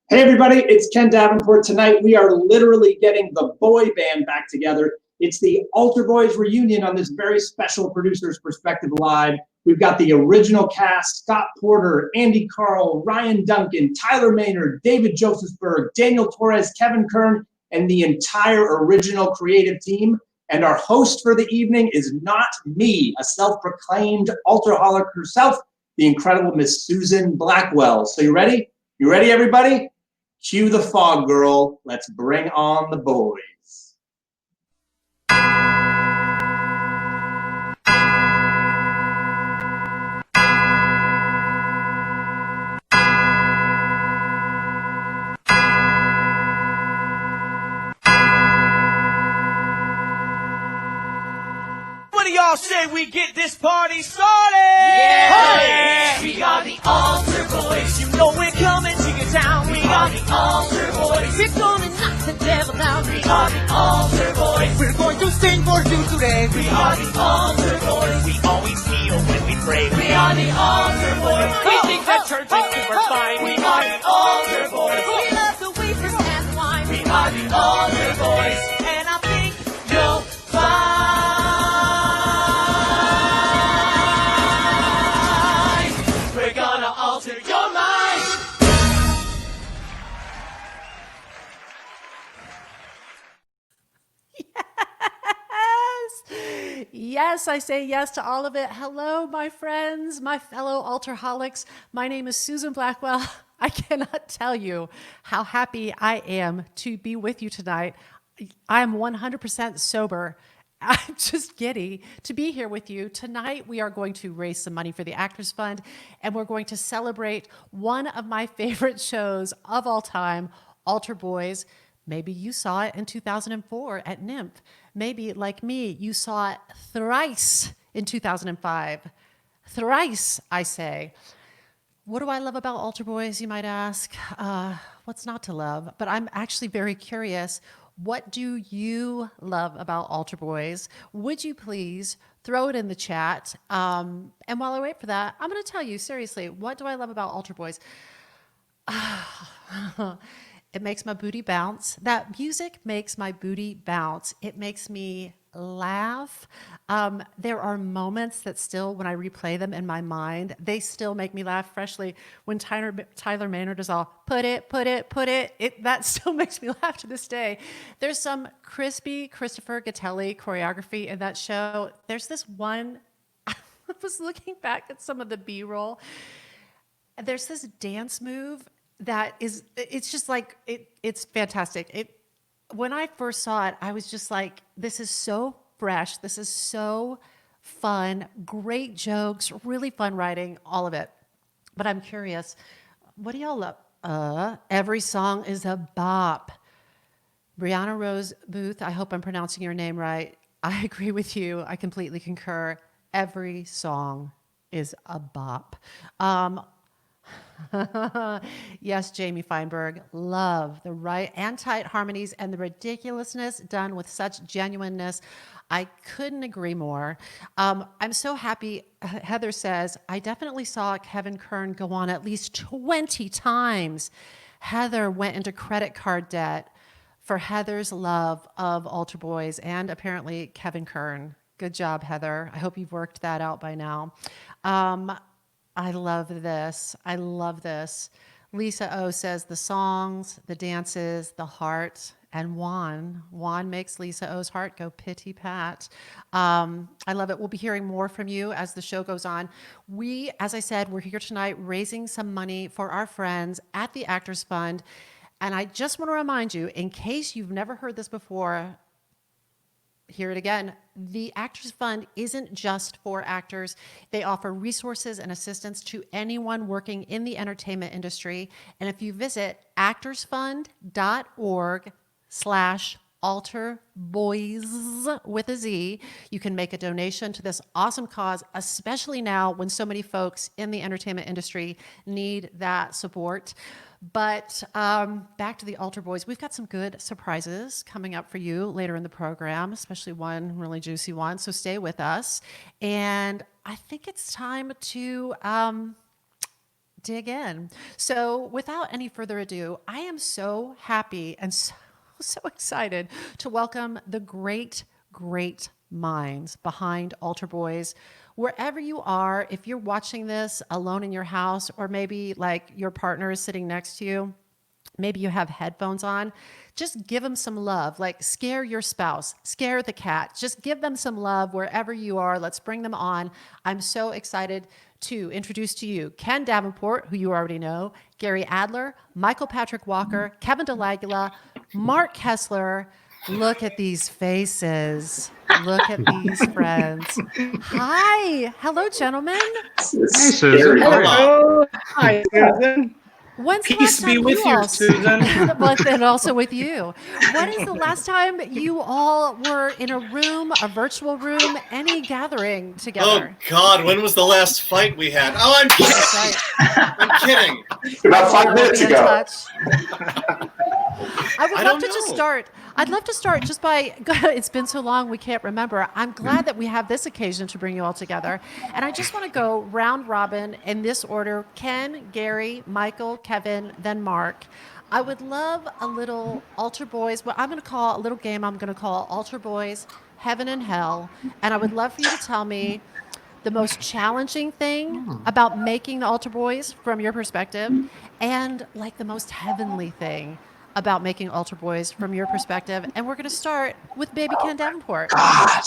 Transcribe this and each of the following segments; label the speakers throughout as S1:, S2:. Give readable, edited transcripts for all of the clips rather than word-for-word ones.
S1: Hey everybody, it's Ken Davenport. Tonight we are literally getting the boy band back together. It's the Altar Boyz Reunion on this very special Producer's Perspective Live. We've got the original cast: Scott Porter, Andy Carl, Ryan Duncan, Tyler Maynard, David Josefsberg, Daniel Torres, Kevin Kern, and the entire original creative team. And our host for the evening is not me, a self-proclaimed altarholic herself, the incredible Miss Susan Blackwell. So you ready? You ready, everybody? Cue the fog girl. Let's bring on the boys.
S2: What do y'all say we get this party started?
S3: Yeah!
S2: We are the Altar Boyz. You know we're coming to your town. We are the Altar Boyz. We're gonna knock the devil down. We are the Altar Boyz. We're going to sing for you today. We are the Altar Boyz. We always kneel when we pray. We are the Altar Boyz. We think that church is super fine. We are the Altar Boyz. We love the wafers and wine. We are the Altar Boyz. And I think you'll find we're gonna alter your mind.
S4: Yes, I say yes to all of it. Hello, my friends, my fellow altarholics. My name is Susan Blackwell. I cannot tell you how happy I am to be with you tonight. I am 100% sober. I'm just giddy to be here with you. Tonight, we are going to raise some money for the Actors Fund, and we're going to celebrate one of my favorite shows of all time, Altar Boyz. Maybe you saw it in 2004 at NYMF. Maybe, like me, you saw it thrice in 2005. Thrice, I say. What do I love about Altar Boyz, you might ask? What's not to love? But I'm actually very curious. What do you love about Altar Boyz? Would you please throw it in the chat? And while I wait for that, I'm going to tell you, seriously, what do I love about Altar Boyz? It makes my booty bounce. That music makes my booty bounce. It makes me laugh. There are moments that still, when I replay them in my mind, they still make me laugh freshly. When Tyler Maynard is all, put it, that still makes me laugh to this day. There's some crispy Christopher Gattelli choreography in that show. There's this one, I was looking back at some of the B-roll. There's this dance move that is, it's just like, it's fantastic. When I first saw it, I was just like, this is so fresh. This is so fun. Great jokes, really fun writing, all of it. But I'm curious, what do y'all love? Every song is a bop. Brianna Rose Booth, I hope I'm pronouncing your name right. I agree with you. I completely concur. Every song is a bop. Yes, Jamie Feinberg, love the right and tight harmonies and the ridiculousness done with such genuineness. I couldn't agree more. I'm so happy. Heather says, I definitely saw Kevin Kern go on at least 20 times. Heather went into credit card debt for Heather's love of Altar Boyz and apparently Kevin Kern. Good job, Heather. I hope you've worked that out by now. I love this. I love this. Lisa O says the songs, the dances, the heart, and Juan. Juan makes Lisa O's heart go pitty pat. I love it. We'll be hearing more from you as the show goes on. We, as I said, we're here tonight raising some money for our friends at the Actors Fund. And I just want to remind you, in case you've never heard this before, hear it again. The Actors Fund isn't just for actors. They offer resources and assistance to anyone working in the entertainment industry. And if you visit actorsfund.org/altarboyz with a Z, you can make a donation to this awesome cause, especially now when so many folks in the entertainment industry need that support. But back to the Altar Boyz. We've got some good surprises coming up for you later in the program, especially one really juicy one. So stay with us. And I think it's time to dig in. So, without any further ado, I am so happy and so excited to welcome the great minds behind Altar Boyz. Wherever you are, if you're watching this alone in your house, or maybe like your partner is sitting next to you, maybe you have headphones on, just give them some love. Like scare your spouse, scare the cat, just give them some love wherever you are. Let's bring them on. I'm so excited to introduce to you Ken Davenport, who you already know, Gary Adler, Michael Patrick Walker, Kevin DeLagula, Mark Kessler. Look at these faces. Look at these friends. Hi. Hello, gentlemen.
S5: Hey, Susan.
S3: Hello. Hi, Susan.
S4: When's the
S3: Peace
S4: last
S3: be
S4: time
S3: with you,
S4: all
S3: Susan.
S4: But then also with you. When is the last time you all were in a room, a virtual room, any gathering
S6: Oh
S4: together?
S6: God, when was the last fight we had? Oh, I'm kidding.
S4: That's right.
S6: I'm kidding.
S1: About 5
S4: We'll
S1: minutes
S4: be in
S1: ago.
S4: touch. I would
S6: I
S4: love
S6: don't
S4: to just
S6: know.
S4: start. I'd love to start just by, it's been so long we can't remember. I'm glad that we have this occasion to bring you all together. And I just want to go round robin in this order: Ken, Gary, Michael, Kevin, then Mark. I would love a little Altar Boyz, what I'm going to call a little game I'm going to call Altar Boyz Heaven and Hell. And I would love for you to tell me the most challenging thing about making the Altar Boyz from your perspective, and like the most heavenly thing about making Altar Boyz from your perspective. And we're going to start with baby Ken Davenport.
S1: God,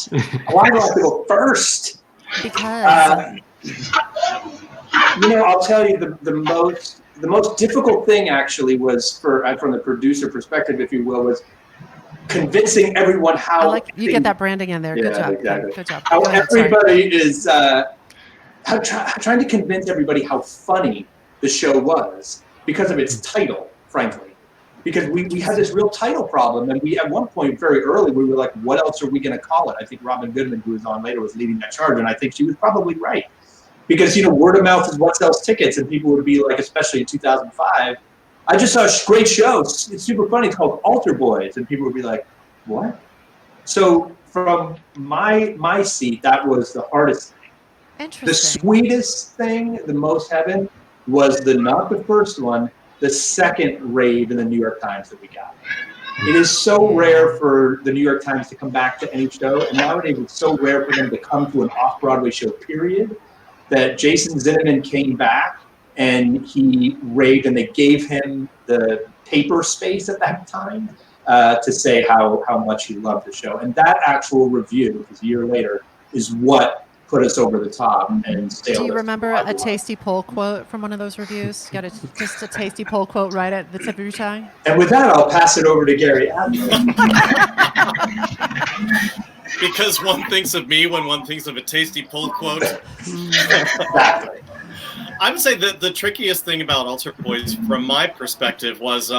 S1: why do I have to go first?
S4: Because
S1: I'll tell you the most difficult thing actually was from the producer perspective, if you will, was convincing everyone how
S4: I like you get that branding in there. Good
S1: Yeah,
S4: job.
S1: exactly.
S4: Good job.
S1: how
S4: Go ahead, sorry.
S1: everybody is trying to convince everybody how funny the show was because of its title, frankly. Because we had this real title problem, and we at one point very early we were like, what else are we going to call it? I think Robyn Goodman, who was on later, was leading that charge, and I think she was probably right. Because word of mouth is what sells tickets, and people would be like, especially in 2005, I just saw a great show. It's super funny. It's called Altar Boyz, and people would be like, what? So from my seat, that was the hardest thing. The
S4: Interesting.
S1: sweetest thing, the most heaven, was not the first one, the second rave in the New York Times that we got. It is so rare for the New York Times to come back to any show, and nowadays it's so rare for them to come to an off-Broadway show, period, that Jason Zinnemann came back and he raved, and they gave him the paper space at that time to say how much he loved the show. And that actual review, because a year later, is what put us over the top and sailed.
S4: Do you
S1: us
S4: remember
S1: to
S4: a tasty poll quote from one of those reviews? You got just a tasty poll quote right at the tip of your tongue?
S1: And with that, I'll pass it over to Gary Adler.
S6: Because one thinks of me when one thinks of a tasty pull quote.
S1: Exactly.
S6: I would say that the trickiest thing about Altar Boyz, from my perspective, was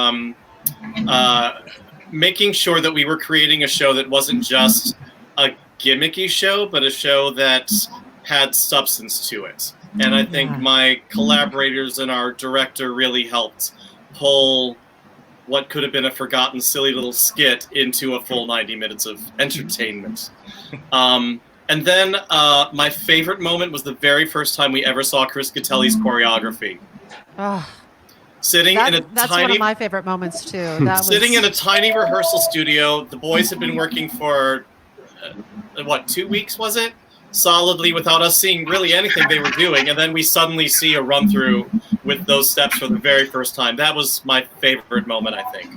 S6: making sure that we were creating a show that wasn't just a gimmicky show, but a show that had substance to it. And I think my collaborators and our director really helped pull what could have been a forgotten silly little skit into a full 90 minutes of entertainment. And then my favorite moment was the very first time we ever saw Chris Gattelli's choreography.
S4: Oh,
S6: Sitting in a
S4: that's one
S6: tiny
S4: of my favorite moments too. That was
S6: sitting in a tiny rehearsal studio. The boys had been working for 2 weeks, was it? Solidly, without us seeing really anything they were doing, and then we suddenly see a run through with those steps for the very first time. That was my favorite moment, I think.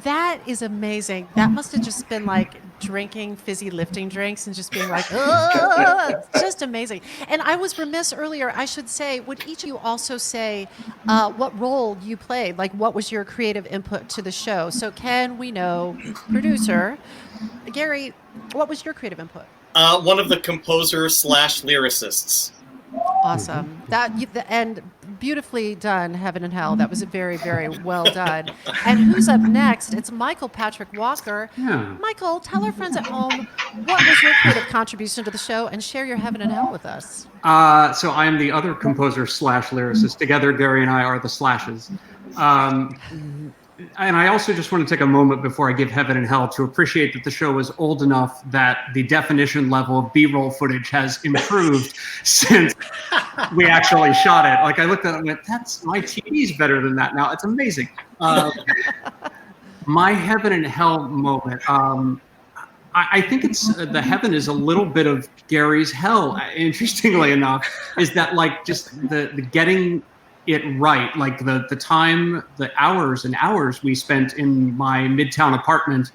S4: That is amazing. That must have just been like drinking fizzy lifting drinks and just being like, "Ugh," just amazing. And I was remiss earlier, I should say, would each of you also say what role you played? Like, what was your creative input to the show? So Ken, we know, producer. Gary, what was your creative input?
S6: One of the composers / lyricists.
S4: Awesome. And beautifully done, Heaven and Hell. That was very, very well done. And who's up next? It's Michael Patrick Walker.
S5: Yeah.
S4: Michael, tell our friends at home, what was your creative contribution to the show, and share your Heaven and Hell with us.
S5: So I am the other composer / lyricist. Together, Gary and I are the slashes. And I also just want to take a moment before I give Heaven and Hell to appreciate that the show is old enough that the definition level of B-roll footage has improved since we actually shot it. Like I looked at it and went, that's, my TV's better than that now. It's amazing. My Heaven and Hell moment. I think it's the Heaven is a little bit of Gary's hell. Interestingly enough, is that like just the getting it right, like the time, the hours and hours we spent in my Midtown apartment,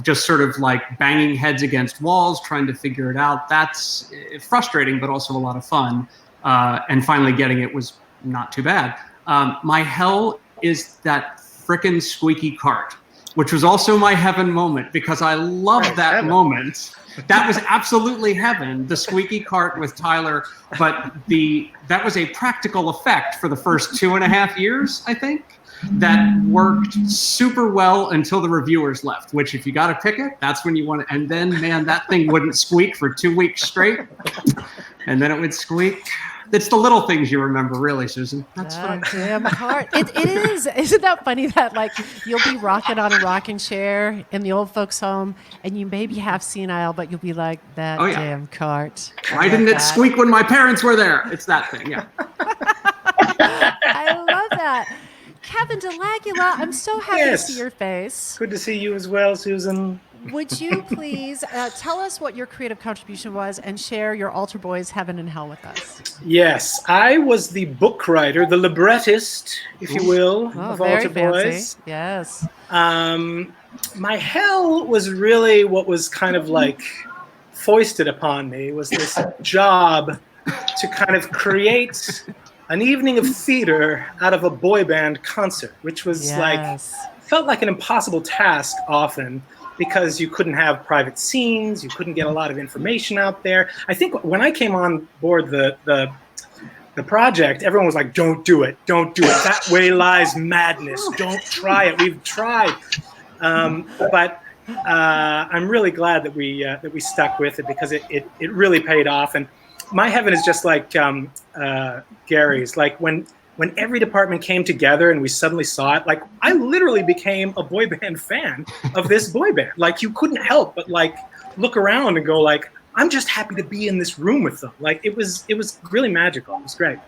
S5: just sort of like banging heads against walls, trying to figure it out. That's frustrating, but also a lot of fun. And finally getting it was not too bad. My hell is that frickin' squeaky cart, which was also my Heaven moment because I love that moment. That was absolutely Heaven, the squeaky cart with Tyler. But that was a practical effect for the first 2.5 years, I think, that worked super well until the reviewers left, which if you got a ticket, that's when you want to. And then, man, that thing wouldn't squeak for 2 weeks straight. And then it would squeak. It's the little things you remember, really, Susan. That's
S4: that damn cart. It is. Isn't that funny that like you'll be rocking on a rocking chair in the old folks' home and you may be half senile, but you'll be like, that damn cart.
S5: Why didn't it squeak when my parents were there? It's that thing, yeah.
S4: I love that. Kevin Delagula, I'm so happy to see your face.
S3: Good to see you as well, Susan.
S4: Would you please tell us what your creative contribution was and share your Altar Boyz Heaven and Hell with us?
S3: Yes, I was the book writer, the librettist, if you will, of Altar Boyz.
S4: Yes.
S3: My hell was really what was kind of like foisted upon me, was this job to kind of create an evening of theater out of a boy band concert, which was felt like an impossible task often, because you couldn't have private scenes, you couldn't get a lot of information out there. I think when I came on board the project, everyone was like, don't do it, don't do it. That way lies madness, don't try it, we've tried. But I'm really glad that we stuck with it, because it really paid off. And my Heaven is just like Gary's, like when every department came together and we suddenly saw it, like I literally became a boy band fan of this boy band. Like you couldn't help but like look around and go like, I'm just happy to be in this room with them. Like it was really magical. It was great.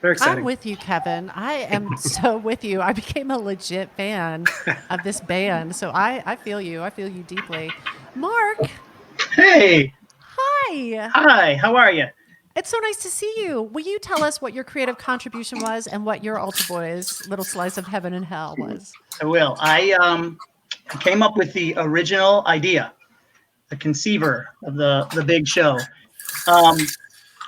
S3: Very exciting.
S4: I'm with you, Kevin. I am so with you. I became a legit fan of this band. So I feel you. I feel you deeply. Mark.
S7: Hey.
S4: Hi.
S7: Hi. How are you?
S4: It's so nice to see you. Will you tell us what your creative contribution was and what your Altar Boyz little slice of Heaven and Hell was?
S7: I will. I came up with the original idea, the conceiver of the big show. And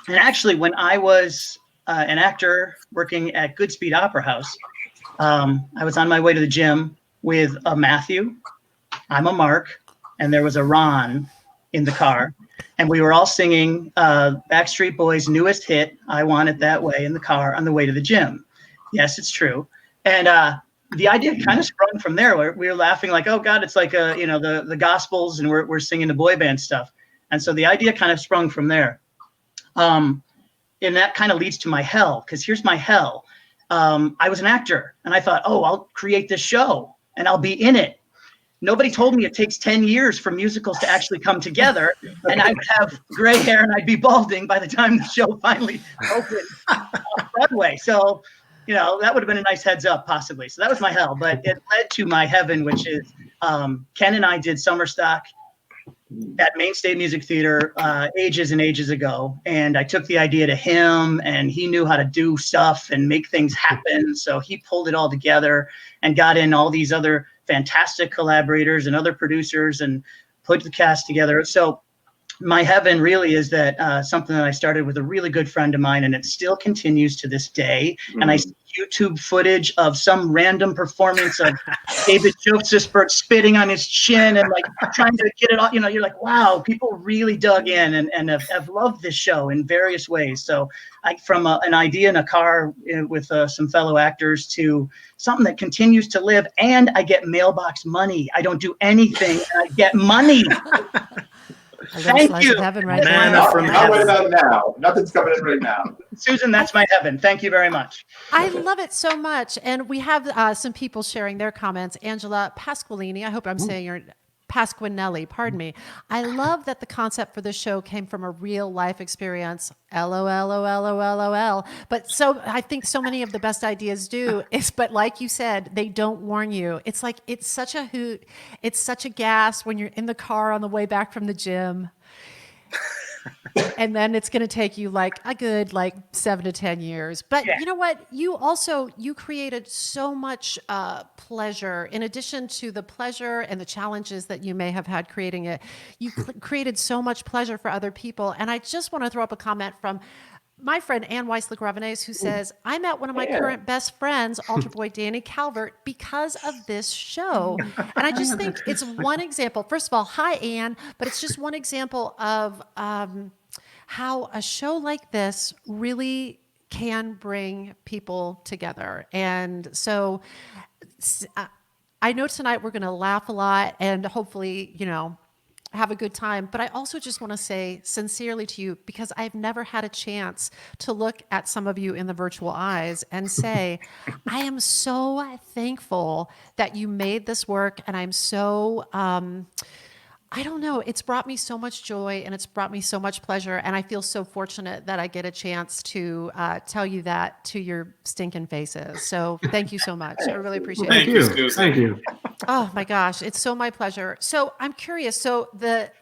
S7: actually, when I was an actor working at Goodspeed Opera House, I was on my way to the gym with a Matthew, I'm a Mark, and there was a Ron in the car. And we were all singing Backstreet Boys' newest hit, I Want It That Way, in the car on the way to the gym. Yes, it's true. And the idea kind of sprung from there. We were laughing like, oh, God, it's like, the Gospels, and we're singing the boy band stuff. And so the idea kind of sprung from there. And that kind of leads to my hell, because here's my hell. I was an actor, and I thought, oh, I'll create this show, and I'll be in it. Nobody told me it takes 10 years for musicals to actually come together, and I'd have gray hair and I'd be balding by the time the show finally opened on Broadway. So, that would have been a nice heads up possibly. So that was my hell, but it led to my Heaven, which is Ken and I did summer stock at Main State Music Theater ages and ages ago. And I took the idea to him, and he knew how to do stuff and make things happen. So he pulled it all together and got in all these other fantastic collaborators and other producers and put the cast together. So my Heaven really is that something that I started with a really good friend of mine, and it still continues to this day. And I see YouTube footage of some random performance of David Josefsberg spitting on his chin and like trying to get it all, you're like, wow, people really dug in and have loved this show in various ways. So from an idea in a car with some fellow actors to something that continues to live, and I get mailbox money. I don't do anything, and I get money.
S4: A little
S7: Thank
S4: slice
S7: you.
S4: of heaven right
S3: Manna
S4: there.
S3: from
S8: Not right
S3: heaven.
S8: about now. Nothing's coming in right now.
S7: Susan, that's my heaven. Thank you very much.
S4: I love it so much. And we have some people sharing their comments. Angela Pasqualini, I hope I'm saying your Pasquinelli, pardon me. I love that the concept for the show came from a real life experience. LOL. But so I think so many of the best ideas do is, but like you said, they don't warn you. It's like, it's such a hoot. It's such a gas when you're in the car on the way back from the gym. And then it's going to take you like a good 7 to 10 years. But you know what? You created so much pleasure. In addition to the pleasure and the challenges that you may have had creating it, you created so much pleasure for other people. And I just want to throw up a comment from my friend Ann Weisslich-Ravenes, who says, I met one of my current best friends, Altar Boy Danny Calvert, because of this show. And I just think it's one example. First of all, hi, Ann. But it's just one example of how a show like this really can bring people together. And so I know tonight we're going to laugh a lot and hopefully, have a good time. But I also just want to say sincerely to you, because I've never had a chance to look at some of you in the virtual eyes and say, I am so thankful that you made this work. And I'm so, I don't know, it's brought me so much joy and it's brought me so much pleasure. And I feel so fortunate that I get a chance to tell you that to your stinking faces. So thank you so much. I really appreciate it.
S5: Thank you.
S4: Oh my gosh, it's so my pleasure. So I'm curious. So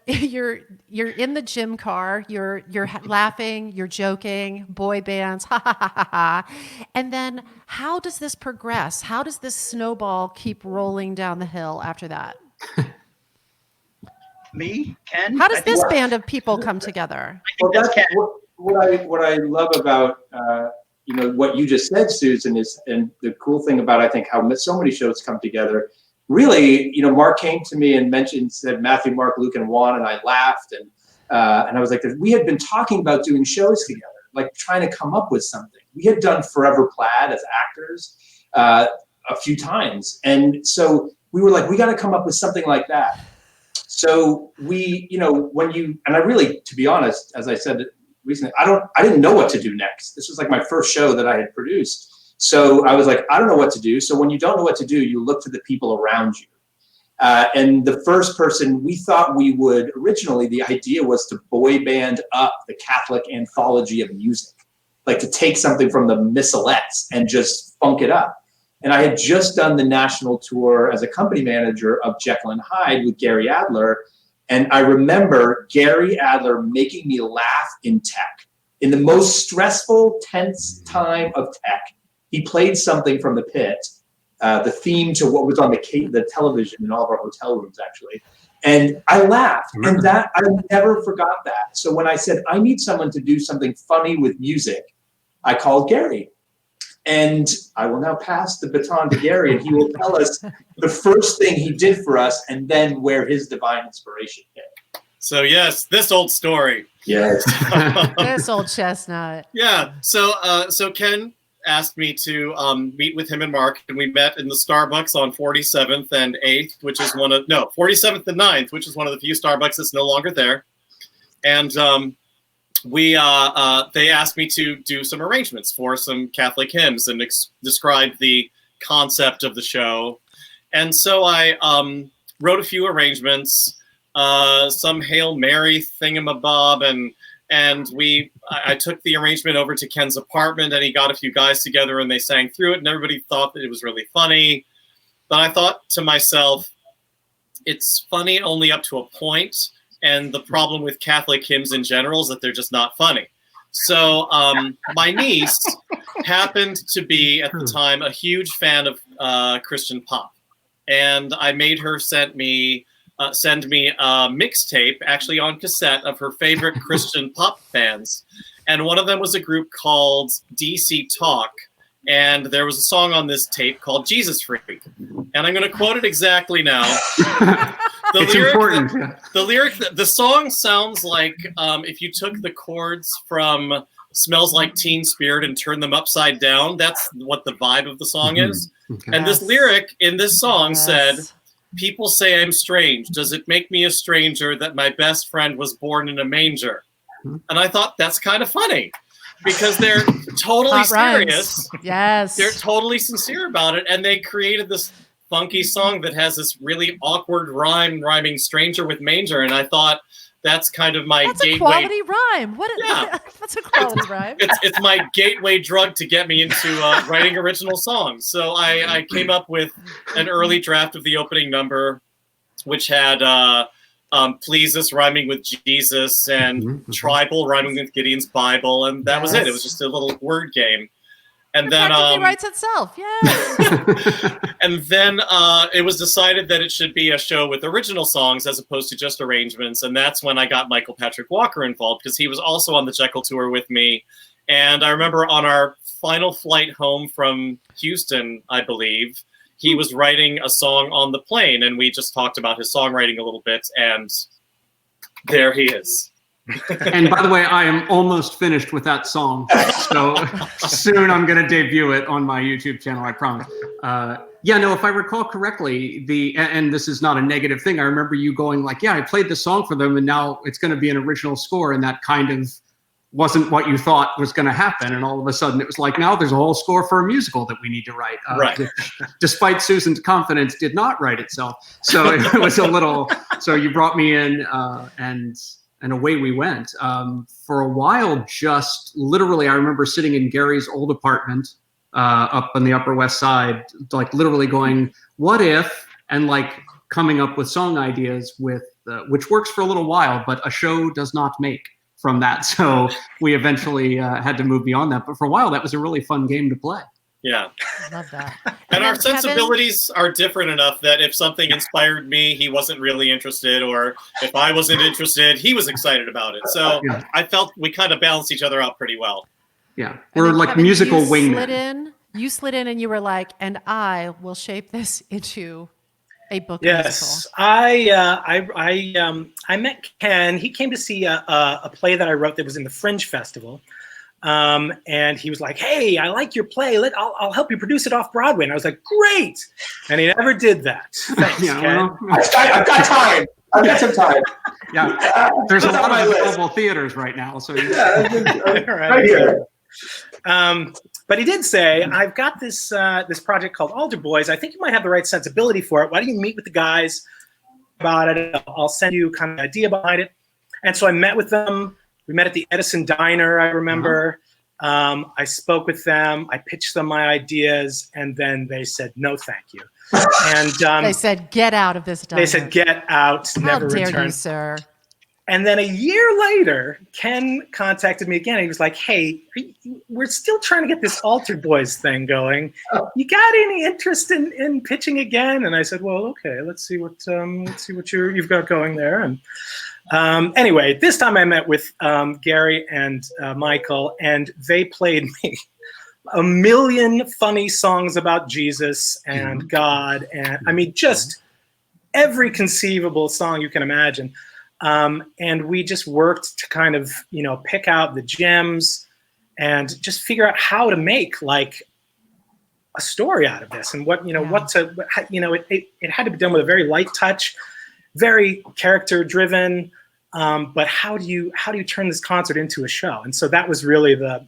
S4: you're in the gym car, you're laughing, you're joking, boy bands, ha ha ha ha ha. And then how does this progress? How does this snowball keep rolling down the hill after that?
S7: Me, Ken?
S4: How does this band of people come together?
S8: Well, that's what I love about what you just said, Susan, is, and the cool thing about, I think, how so many shows come together. Really, Mark came to me and said Matthew, Mark, Luke, and Juan, and I laughed, and I was like, we had been talking about doing shows together, like trying to come up with something. We had done Forever Plaid as actors a few times, and so we were like, we got to come up with something like that. So we, and I really, to be honest, as I said recently, I didn't know what to do next. This was like my first show that I had produced. So I was like, I don't know what to do. So when you don't know what to do, you look to the people around you. And the first person we thought we would, originally the idea was to boy band up the Catholic anthology of music, like to take something from the Missalettes and just funk it up. And I had just done the national tour as a company manager of Jekyll and Hyde with Gary Adler. And I remember Gary Adler making me laugh in tech. In the most stressful, tense time of tech, he played something from The Pit, the theme to what was on the television in all of our hotel rooms, actually. And I laughed. And that, I never forgot that. So when I said, I need someone to do something funny with music, I called Gary. And I will now pass the baton to Gary, and he will tell us the first thing he did for us and then where his divine inspiration came.
S6: So, yes, this old story.
S8: Yes.
S4: This old chestnut.
S6: Yeah. So Ken asked me to meet with him and Mark, and we met in the Starbucks on 47th and 8th, which is 47th and 9th, which is one of the few Starbucks that's no longer there. And they asked me to do some arrangements for some Catholic hymns and describe the concept of the show. And so I wrote a few arrangements, some Hail Mary thingamabob, and I took the arrangement over to Ken's apartment, and he got a few guys together and they sang through it, and everybody thought that it was really funny. But I thought to myself, it's funny only up to a point. And the problem with Catholic hymns in general is that they're just not funny. So my niece happened to be at the time a huge fan of Christian pop. And I made her send me a mixtape, actually on cassette, of her favorite Christian pop bands. And one of them was a group called DC Talk. And there was a song on this tape called Jesus Freak. And I'm going to quote it exactly now. The song sounds like if you took the chords from Smells Like Teen Spirit and turned them upside down. That's what the vibe of the song is.
S5: Okay.
S6: And this lyric in this song said, people say I'm strange. Does it make me a stranger that my best friend was born in a manger? And I thought that's kind of funny because they're totally
S4: Hot rhymes.
S6: serious.
S4: Yes.
S6: They're totally sincere about it. And they created this funky song that has this really awkward rhyming stranger with manger. And I thought that's kind of my
S4: That's
S6: gateway.
S4: a quality rhyme.
S6: Yeah.
S4: That's a quality rhyme.
S6: It's my gateway drug to get me into writing original songs. So I came up with an early draft of the opening number, which had Please Us rhyming with Jesus and Tribal rhyming with Gideon's Bible. And that was it. It was just a little word game. And then
S4: writes itself. Yeah.
S6: and then it was decided that it should be a show with original songs as opposed to just arrangements. And that's when I got Michael Patrick Walker involved because he was also on the Jekyll tour with me. And I remember on our final flight home from Houston, I believe, he was writing a song on the plane. And we just talked about his songwriting a little bit. And there he is.
S5: And by the way, I am almost finished with that song. So soon I'm going to debut it on my YouTube channel, I promise. Yeah, no, if I recall correctly, and this is not a negative thing, I remember you going like, yeah, I played the song for them and now it's going to be an original score. And that kind of wasn't what you thought was going to happen. And all of a sudden it was like, now there's a whole score for a musical that we need to write.
S6: Right.
S5: Despite Susan's confidence, did not write itself. So it was a little, so you brought me in and away we went. For a while, just literally, I remember sitting in Gary's old apartment up on the Upper West Side, like literally going, what if, and like coming up with song ideas with, which works for a little while, but a show does not make from that. So we eventually had to move beyond that. But for a while, that was a really fun game to play.
S6: Yeah.
S4: I love that.
S6: And our
S4: Kevin?
S6: sensibilities are different enough that if something inspired me, he wasn't really interested, or if I wasn't interested, he was excited about it. So I felt we kind of balanced each other out pretty well.
S5: Yeah, we're like Kevin, musical wingmen.
S4: You slid in and you were like, and I will shape this into a book
S3: Yes,
S4: musical.
S3: I met Ken. He came to see a play that I wrote that was in the Fringe Festival. And he was like, hey, I like your play. I'll help you produce it off Broadway. And I was like, great. And he never did that. Thanks, Ken.
S8: Well, I've got time. I've got some time.
S5: Yeah. There's a lot of available theaters right now. So
S8: right here.
S3: But he did say, I've got this project called Altar Boyz. I think you might have the right sensibility for it. Why don't you meet with the guys about it? I'll send you kind of an idea behind it. And so I met with them. We met at the Edison Diner, I remember. I spoke with them. I pitched them my ideas. And then they said, no, thank you. And
S4: they said, get out of this diner.
S3: They said, get out, never return.
S4: How dare you, sir?
S3: And then a year later, Ken contacted me again. He was like, hey, we're still trying to get this Altar Boyz thing going. You got any interest in pitching again? And I said, well, okay, let's see what you've got going there. And anyway, this time I met with Gary and Michael, and they played me a million funny songs about Jesus and God. And I mean, just every conceivable song you can imagine. And we just worked to kind of, pick out the gems and just figure out how to make like a story out of this and it had to be done with a very light touch, very character driven. But how do you turn this concert into a show? And so that was really the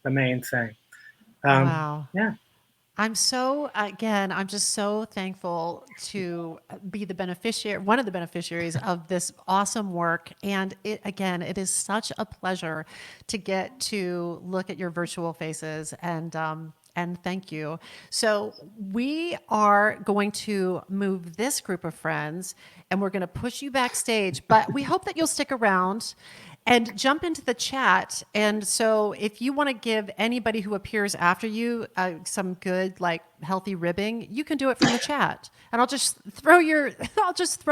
S3: main thing.
S4: Wow.
S3: Yeah.
S4: I'm just so thankful to be one of the beneficiaries of this awesome work. And it is such a pleasure to get to look at your virtual faces and thank you. So we are going to move this group of friends and we're going to push you backstage, but we hope that you'll stick around and jump into the chat. And so if you want to give anybody who appears after you some good, healthy ribbing, you can do it from the chat. And I'll just throw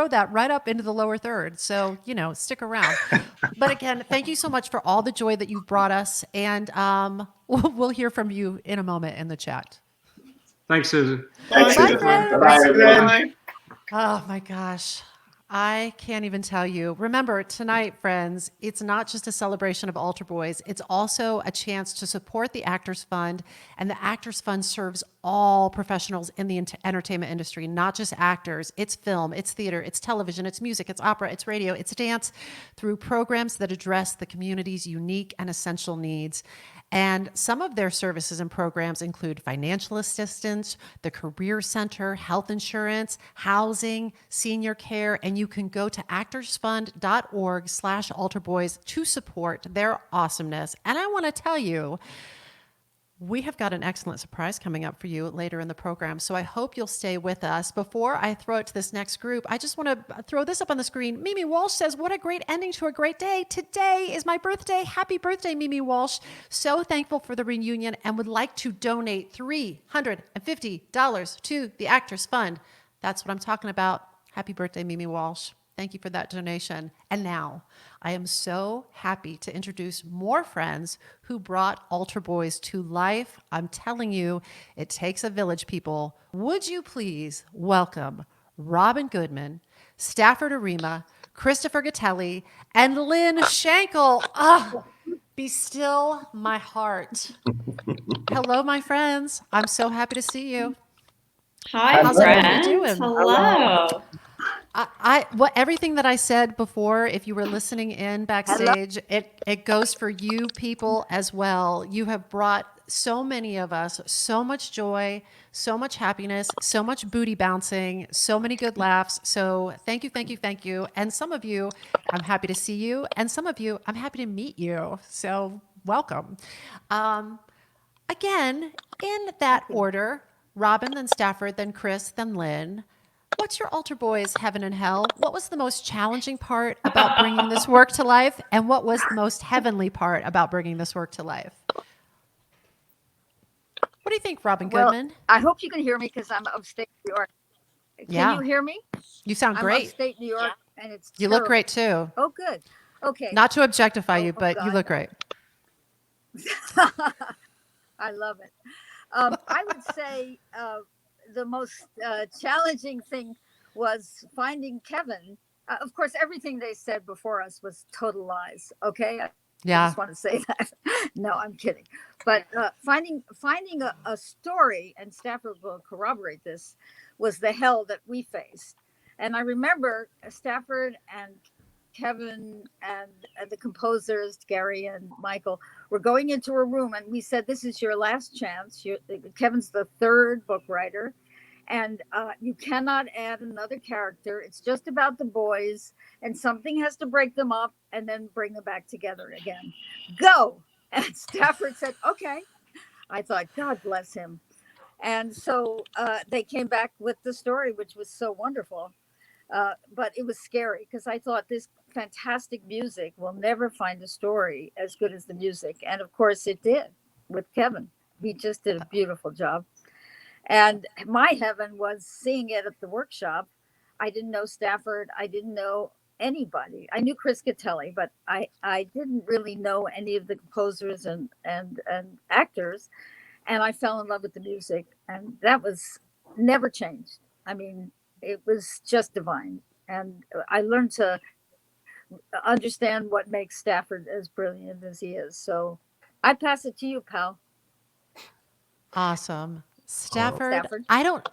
S4: that right up into the lower third. So, stick around. But again, thank you so much for all the joy that you've brought us. And we'll hear from you in a moment in the chat.
S5: Thanks, Susan.
S8: Thanks, Susan. Bye, everyone.
S4: Oh my gosh. I can't even tell you. Remember, tonight, friends, it's not just a celebration of Altar Boyz. It's also a chance to support the Actors Fund. And the Actors Fund serves all professionals in the entertainment industry, not just actors. It's film, it's theater, it's television, it's music, it's opera, it's radio, it's dance, through programs that address the community's unique and essential needs. And some of their services and programs include financial assistance, the Career Center, health insurance, housing, senior care, and you can go to actorsfund.org/altarboys to support their awesomeness. And I want to tell you, we have got an excellent surprise coming up for you later in the program, so I hope you'll stay with us. Before I throw it to this next group, I just want to throw this up on the screen. Mimi Walsh says, what a great ending to a great day. Today is my birthday. Happy birthday, Mimi Walsh. So thankful for the reunion and would like to donate $350 to the Actors Fund. That's what I'm talking about. Happy birthday, Mimi Walsh. Thank you for that donation. And now, I am so happy to introduce more friends who brought Altar Boyz to life. I'm telling you, it takes a village, people. Would you please welcome Robyn Goodman, Stafford Arima, Christopher Gattelli, and Lynn Shankle. Be still my heart. Hello, my friends. I'm so happy to see you.
S9: Hi,
S4: How's
S9: friends.
S4: everybody doing?
S9: Hello.
S4: Everything that I said before, if you were listening in backstage, it goes for you people as well. You have brought so many of us so much joy, so much happiness, so much booty bouncing, so many good laughs. So thank you, thank you, thank you. And some of you, I'm happy to see you. And some of you, I'm happy to meet you. So welcome. Again, in that order, Robyn, then Stafford, then Chris, then Lynn. What's your Altar Boyz heaven and hell? What was the most challenging part about bringing this work to life? And what was the most heavenly part about bringing this work to life? What do you think, Robyn Goodman?
S10: Well, I hope you can hear me because I'm upstate New York. Can you hear me?
S4: You sound great.
S10: I'm upstate New York, and it's
S4: You look great too.
S10: Oh, good. Okay.
S4: Not to objectify you, but you look great.
S10: I love it. I would say the most challenging thing was finding Kevin. Of course, everything they said before us was total lies. Okay. I just want to say that. No, I'm kidding. But finding a story, and Stafford will corroborate this, was the hell that we faced. And I remember Stafford and Kevin and the composers, Gary and Michael, were going into a room, and we said, this is your last chance. Kevin's the third book writer, and you cannot add another character. It's just about the boys, and something has to break them up and then bring them back together again. Go! And Stafford said, okay. I thought, God bless him. And so they came back with the story, which was so wonderful. But it was scary because I thought this fantastic music will never find a story as good as the music. And of course it did with Kevin. He just did a beautiful job. And my heaven was seeing it at the workshop. I didn't know Stafford. I didn't know anybody. I knew Chris Gattelli, but I didn't really know any of the composers and actors. And I fell in love with the music, and that was never changed. I mean, it was just divine. And I learned to understand what makes Stafford as brilliant as he is. So I pass it to you, pal.
S4: Awesome. Stafford,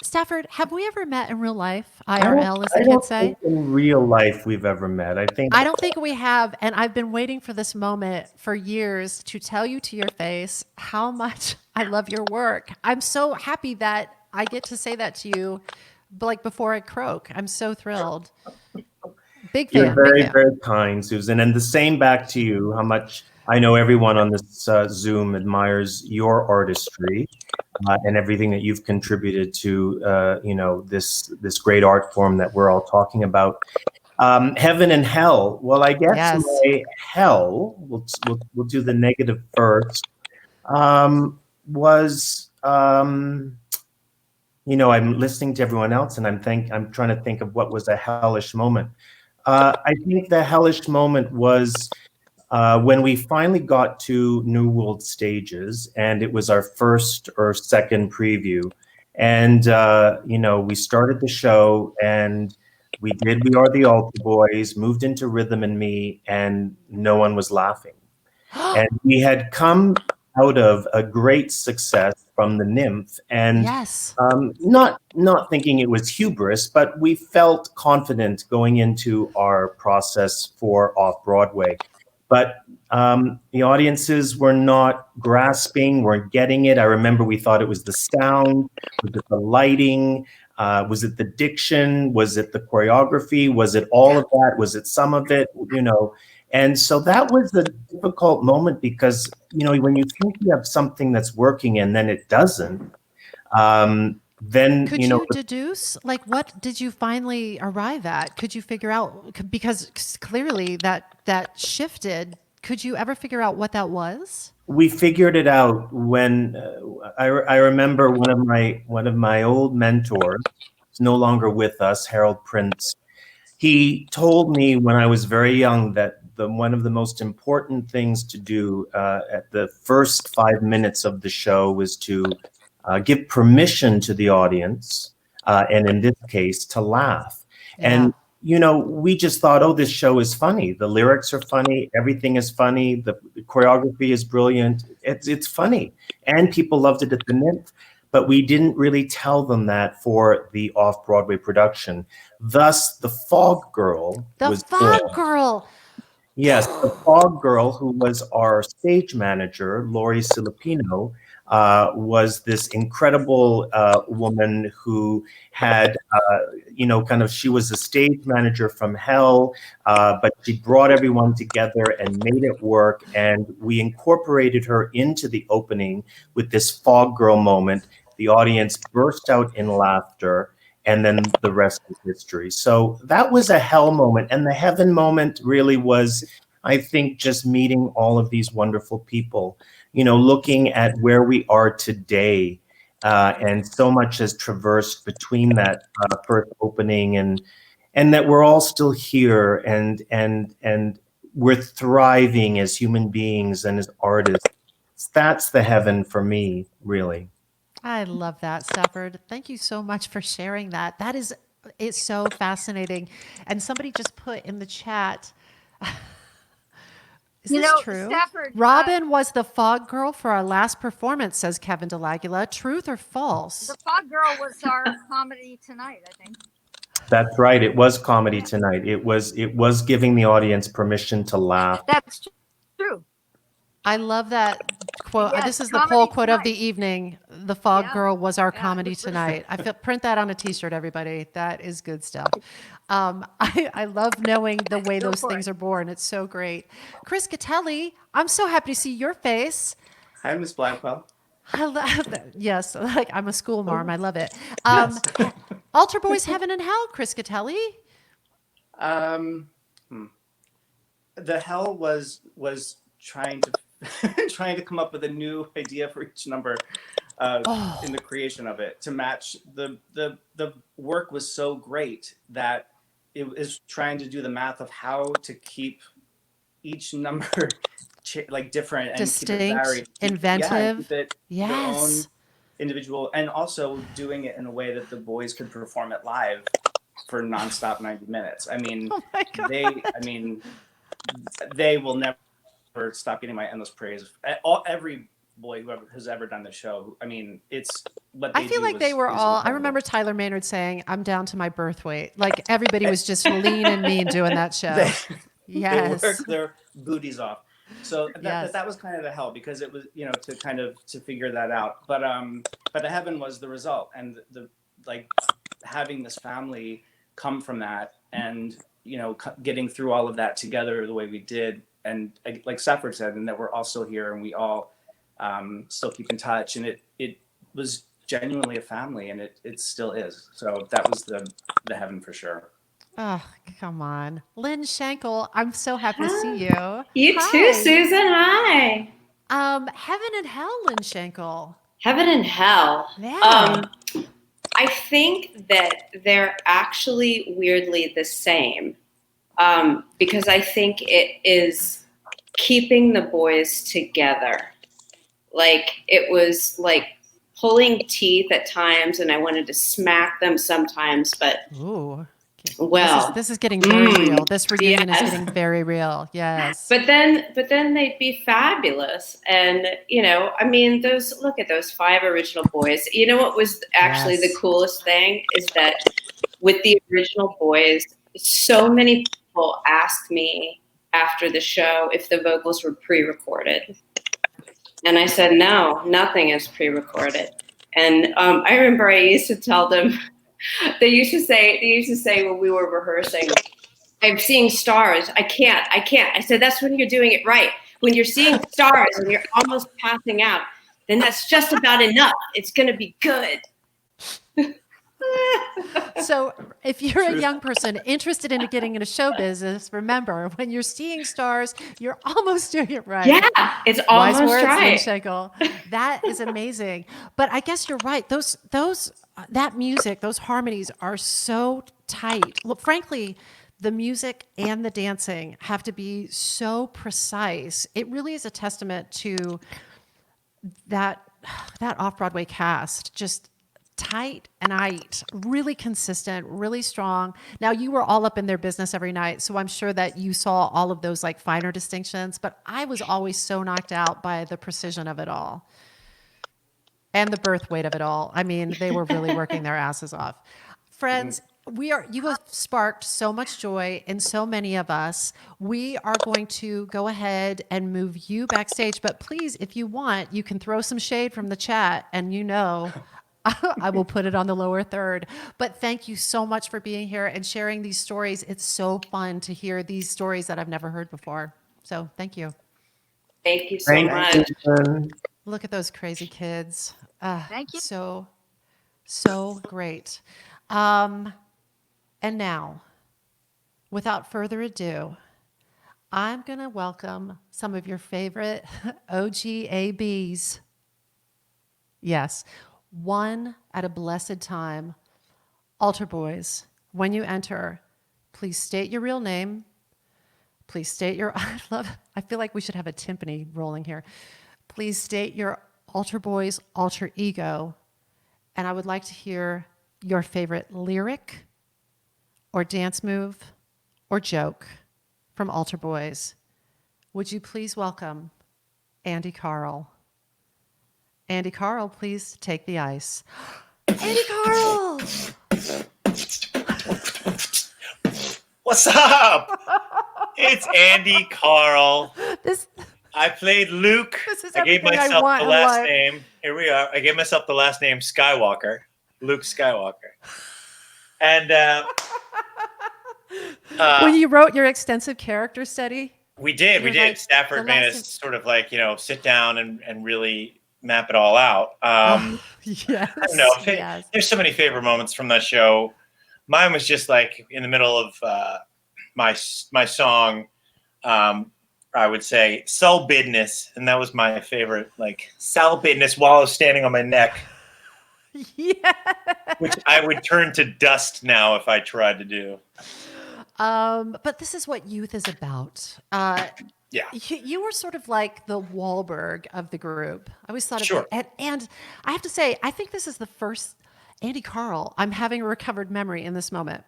S4: Stafford, have we ever met in real life? IRL, as the
S11: I don't
S4: kids say?
S11: think in real life we've ever met. I don't
S4: think we have. And I've been waiting for this moment for years to tell you to your face how much I love your work. I'm so happy that I get to say that to you, like before I croak. I'm so thrilled. Big fan.
S11: You're very, very kind, Susan. And the same back to you, how much I know everyone on this Zoom admires your artistry and everything that you've contributed to, this great art form that we're all talking about. Heaven and hell. Well, I guess my hell, we'll do the negative first, was, I'm listening to everyone else and I'm trying to think of what was a hellish moment. I think the hellish moment was when we finally got to New World Stages, and it was our first or second preview. And, we started the show, and We did We Are the Altar Boys, moved into Rhythm and Me, and no one was laughing. And we had come out of a great success from the Nymph, and
S4: Yes.
S11: not thinking it was hubris, but we felt confident going into our process for Off-Broadway. But the audiences were not grasping, weren't getting it. I remember we thought it was the sound, was it the lighting, was it the diction, was it the choreography, was it all of that, was it some of it, you know? And so that was a difficult moment because, you know, when you think you have something that's working and then it doesn't, then,
S4: Could
S11: you know.
S4: you deduce, like, what did you finally arrive at? Could you figure out, because clearly that shifted. Could you ever figure out what that was?
S11: We figured it out when I remember one of my old mentors, is no longer with us, Harold Prince. He told me when I was very young that one of the most important things to do at the first 5 minutes of the show was to give permission to the audience, and in this case, to laugh.
S4: Yeah.
S11: And you know, we just thought, oh, this show is funny. The lyrics are funny. Everything is funny. The choreography is brilliant. It's funny. And people loved it at the Nymph. But we didn't really tell them that for the Off-Broadway production. Thus, the Fog Girl was born.
S4: Girl.
S11: Yes, the Fog Girl, who was our stage manager, Lori Silipino, was this incredible woman who had, you know, she was a stage manager from hell, but she brought everyone together and made it work. And we incorporated her into the opening with this Fog Girl moment. The audience burst out in laughter, and then the rest is history. So that was a hell moment. And the heaven moment really was, I think, just meeting all of these wonderful people, you know, looking at where we are today. And so much has traversed between that first opening and that we're all still here and we're thriving as human beings and as artists. That's the heaven for me, really.
S4: I love that, Stafford. Thank you so much for sharing that. It's so fascinating. And somebody just put in the chat, is this true?
S10: Stafford,
S4: Robyn was the Fog Girl for our last performance, says Kevin DeLagula. Truth or false?
S10: the Fog Girl was our comedy tonight, I think.
S11: That's right. It was comedy tonight. It was giving the audience permission to laugh.
S10: That's true.
S4: I love that quote.
S10: Yes,
S4: This is the
S10: comedy
S4: poll quote of
S10: tonight.
S4: the evening. The Fog
S10: Yeah.
S4: Girl was our
S10: Yeah.
S4: comedy tonight. Print that on a t-shirt, everybody. That is good stuff. I love knowing the way
S10: Go
S4: those
S10: for
S4: things
S10: it.
S4: are born. It's so great. Chris Catelli, I'm so happy to see your face.
S12: Hi, Miss Blackwell.
S4: I love that. Yes, like I'm a school marm. I love it. Altar Boyz Heaven and Hell, Chris Catelli.
S12: The hell was trying to trying to come up with a new idea for each number in the creation of it to match the work was so great that it was trying to do the math of how to keep each number like different and
S4: Distinct,
S12: keep it varied,
S4: inventive.
S12: keep it
S4: Yes.
S12: their own individual, and also doing it in a way that the boys could perform it live for nonstop 90 minutes. I mean,
S4: Oh my God.
S12: they will never stop getting my endless praise. Every boy who has ever done the show, I mean, it's what they
S4: I feel
S12: do
S4: like they
S12: is
S4: were all, I
S12: incredible.
S4: remember Tyler Maynard saying, I'm down to my birth weight. Like everybody was just lean and mean doing that show. Yes.
S12: They work their booties off. So
S4: Yes.
S12: that was kind of the hell, because it was, you know, to figure that out. But the heaven was the result, and the like having this family come from that, and you know, getting through all of that together the way we did, and like Stafford said, and that we're all still here, and we all still keep in touch, and it was genuinely a family, and it still is. So that was the heaven for sure.
S4: Oh, come on. Lynn Schenkel, I'm so happy to see you.
S9: You
S4: Hi.
S9: too, Susan. Hi.
S4: Heaven and Hell, Lynn Schenkel.
S9: Heaven and hell.
S4: Yeah.
S9: I think that they're actually weirdly the same, because I think it is keeping the boys together. Like it was like pulling teeth at times, and I wanted to smack them sometimes, but
S4: Ooh.
S9: Well,
S4: this is getting very real. This reunion is getting very real. Yes.
S9: But then they'd be fabulous. And, I mean, look at those 5 original boys. You know what was actually the coolest thing is that with the original boys, so many people asked me after the show if the vocals were pre-recorded. And I said, no, nothing is pre-recorded. And I remember I used to tell them, they used to say when we were rehearsing, I'm seeing stars. I can't. I said, that's when you're doing it right. When you're seeing stars and you're almost passing out, then that's just about enough. It's going to be good.
S4: So if you're a young person interested in getting into show business, remember, when you're seeing stars, you're almost doing it right.
S9: Yeah, it's almost
S4: Wise words,
S9: right.
S4: Lynn Schenkel. That is amazing. But I guess you're right. That music, those harmonies are so tight. Look, frankly, the music and the dancing have to be so precise. It really is a testament to that off-Broadway cast, just tight and really consistent, really strong. Now, you were all up in their business every night, so I'm sure that you saw all of those like finer distinctions, but I was always so knocked out by the precision of it all and the birth weight of it all. I mean, they were really working their asses off. Friends, you have sparked so much joy in so many of us. We are going to go ahead and move you backstage, but please, if you want, you can throw some shade from the chat, and I will put it on the lower third. But thank you so much for being here and sharing these stories. It's so fun to hear these stories that I've never heard before. So thank you.
S9: Thank you so much.
S4: Look at those crazy kids.
S10: Thank you.
S4: So great. And now, without further ado, I'm going to welcome some of your favorite OGABs. Yes. One at a blessed time. Altar Boyz, when you enter, please state your real name. Please state your, I feel like we should have a timpani rolling here. Please state your Altar Boyz alter ego. And I would like to hear your favorite lyric or dance move or joke from Altar Boyz. Would you please welcome Andy Carl? Andy Carl, please take the ice. Andy Carl!
S13: What's up? It's Andy Carl. I played Luke. I gave myself the last name. Here we are. I gave myself the last name Skywalker. Luke Skywalker. And
S4: when you wrote your extensive character study?
S13: We did. Stafford made us sort of like, sit down and really map it all out.
S4: Yes.
S13: I don't know. There's so many favorite moments from that show. Mine was just like in the middle of my song, I would say Soul Business. And that was my favorite, like Soul Business while I was standing on my neck.
S4: Yeah.
S13: Which I would turn to dust now if I tried to do.
S4: But this is what youth is about.
S13: Yeah.
S4: You were sort of like the Wahlberg of the group. I always thought
S13: Sure.
S4: of it. And I have to say, I think this is the first Andy Carl. I'm having a recovered memory in this moment.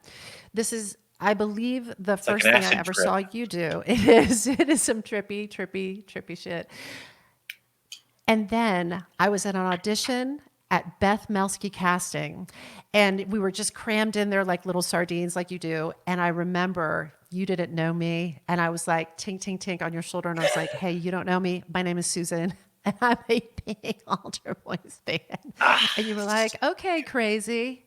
S4: This is, I believe, the first thing I ever saw you do. It is some trippy shit. And then I was at an audition at Beth Melsky Casting, and we were just crammed in there like little sardines like you do. And I remember you didn't know me, and I was like, tink, tink, tink on your shoulder, and I was like, hey, you don't know me? My name is Susan, and I'm a big Altar Boyz fan. And you were like, okay, crazy.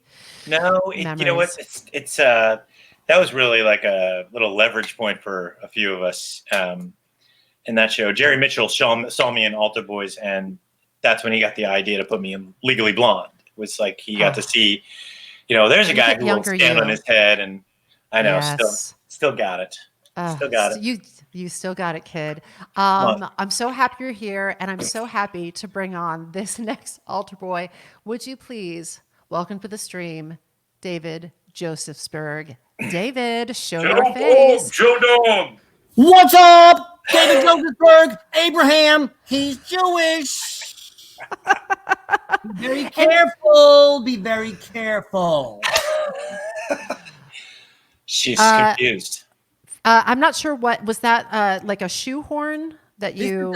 S13: No, you know what? It's that was really like a little leverage point for a few of us in that show. Jerry Mitchell saw me in Altar Boyz, and that's when he got the idea to put me in Legally Blonde. It was like he got to see, there's a guy who will stand on his head, and I know, still got it. Still got it.
S4: You still got it, kid. I'm so happy you're here, and I'm so happy to bring on this next altar boy. Would you please welcome to the stream, David Josefsberg. David, show your face.
S13: Show dog.
S14: What's up? David Josefsberg, Abraham. He's Jewish. Be very careful. Be very careful.
S13: She's confused.
S4: I'm not sure what was that. Like a shoehorn that you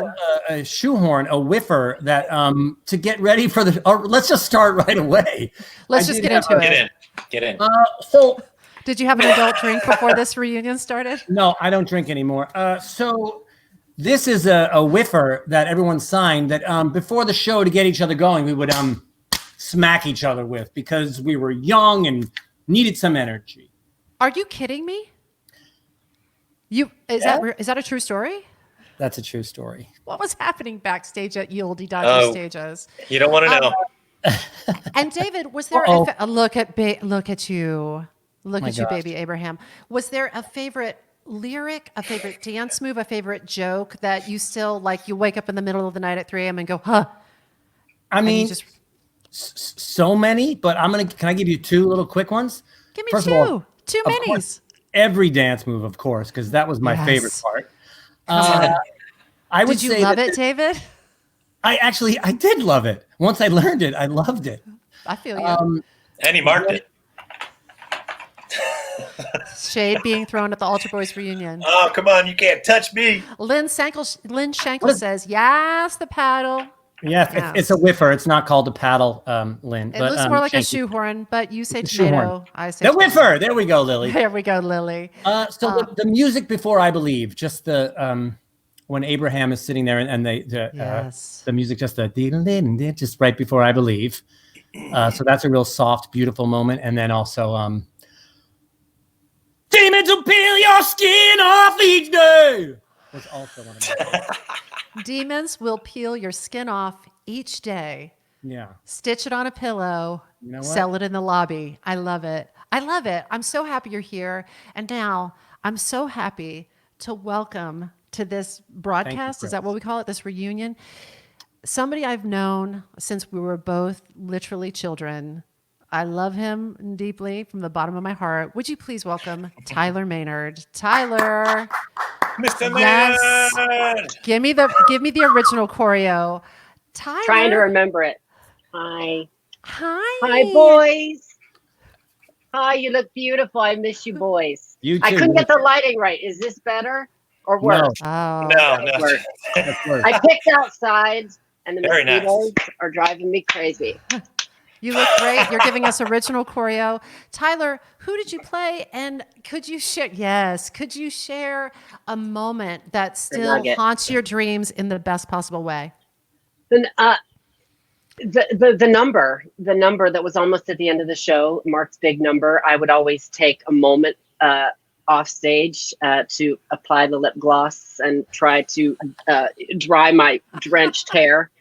S14: a shoehorn, a whiffer that to get ready for the. Or let's just start right away.
S4: Let's just get into it.
S13: Get in.
S14: So,
S4: did you have an adult drink before this reunion started?
S14: No, I don't drink anymore. So this is a whiffer that everyone signed that before the show to get each other going, we would smack each other with because we were young and needed some energy.
S4: Are you kidding me? Is that a true story?
S14: That's a true story.
S4: What was happening backstage at Ye Olde Dodgy Stages?
S13: You don't want to know.
S4: And David, was there look at you, baby Abraham? Was there a favorite lyric, a favorite dance move, a favorite joke that you still like? You wake up in the middle of the night at 3 a.m. and go, huh?
S14: I mean, so many, but can I give you 2 little quick ones?
S4: Give me two minis.
S14: Every dance move, of course, because that was my favorite part.
S4: Did you love it, David?
S14: I did love it. Once I learned it, I loved it.
S4: I feel you.
S13: And he marked it.
S4: Shade being thrown at the Altar Boyz Reunion.
S13: Oh, come on. You can't touch me.
S4: Lynn Schenkel says, yes, the paddle.
S14: Yeah, it's a whiffer. It's not called a paddle, Lynn.
S4: It looks more like a shoehorn, but you say tomato.
S14: Shoehorn.
S4: I say
S14: the whiffer. There we go, Lily.
S4: There we go, Lily.
S14: So the music before I Believe, just the when Abraham is sitting there and the music just just right before I Believe. So that's a real soft, beautiful moment. And then also demons will peel your skin off each day. Was also one of my
S4: Demons will peel your skin off each day.
S14: Yeah.
S4: Stitch it on a pillow.
S14: You know what?
S4: Sell it in the lobby. I love it. I love it. I'm so happy you're here. And now I'm so happy to welcome to this broadcast. Is that what we call it? This reunion? Somebody I've known since we were both literally children. I love him deeply from the bottom of my heart. Would you please welcome Tyler Maynard? Tyler.
S13: Mr.
S4: Yes.
S13: Maynard.
S4: Give me the original choreo. Tyler.
S15: Trying to remember it. Hi.
S4: Hi,
S15: boys. Hi, you look beautiful. I miss you, boys.
S14: You too.
S15: I couldn't get the lighting right. Is this better or worse?
S4: No.
S13: No.
S15: I picked outside, and the
S13: Very
S15: mosquitoes are driving me crazy.
S4: You look great. You're giving us original choreo. Tyler, who did you play? And could you share a moment that still haunts your dreams in the best possible way?
S15: The number that was almost at the end of the show, Mark's big number, I would always take a moment off stage to apply the lip gloss and try to dry my drenched hair.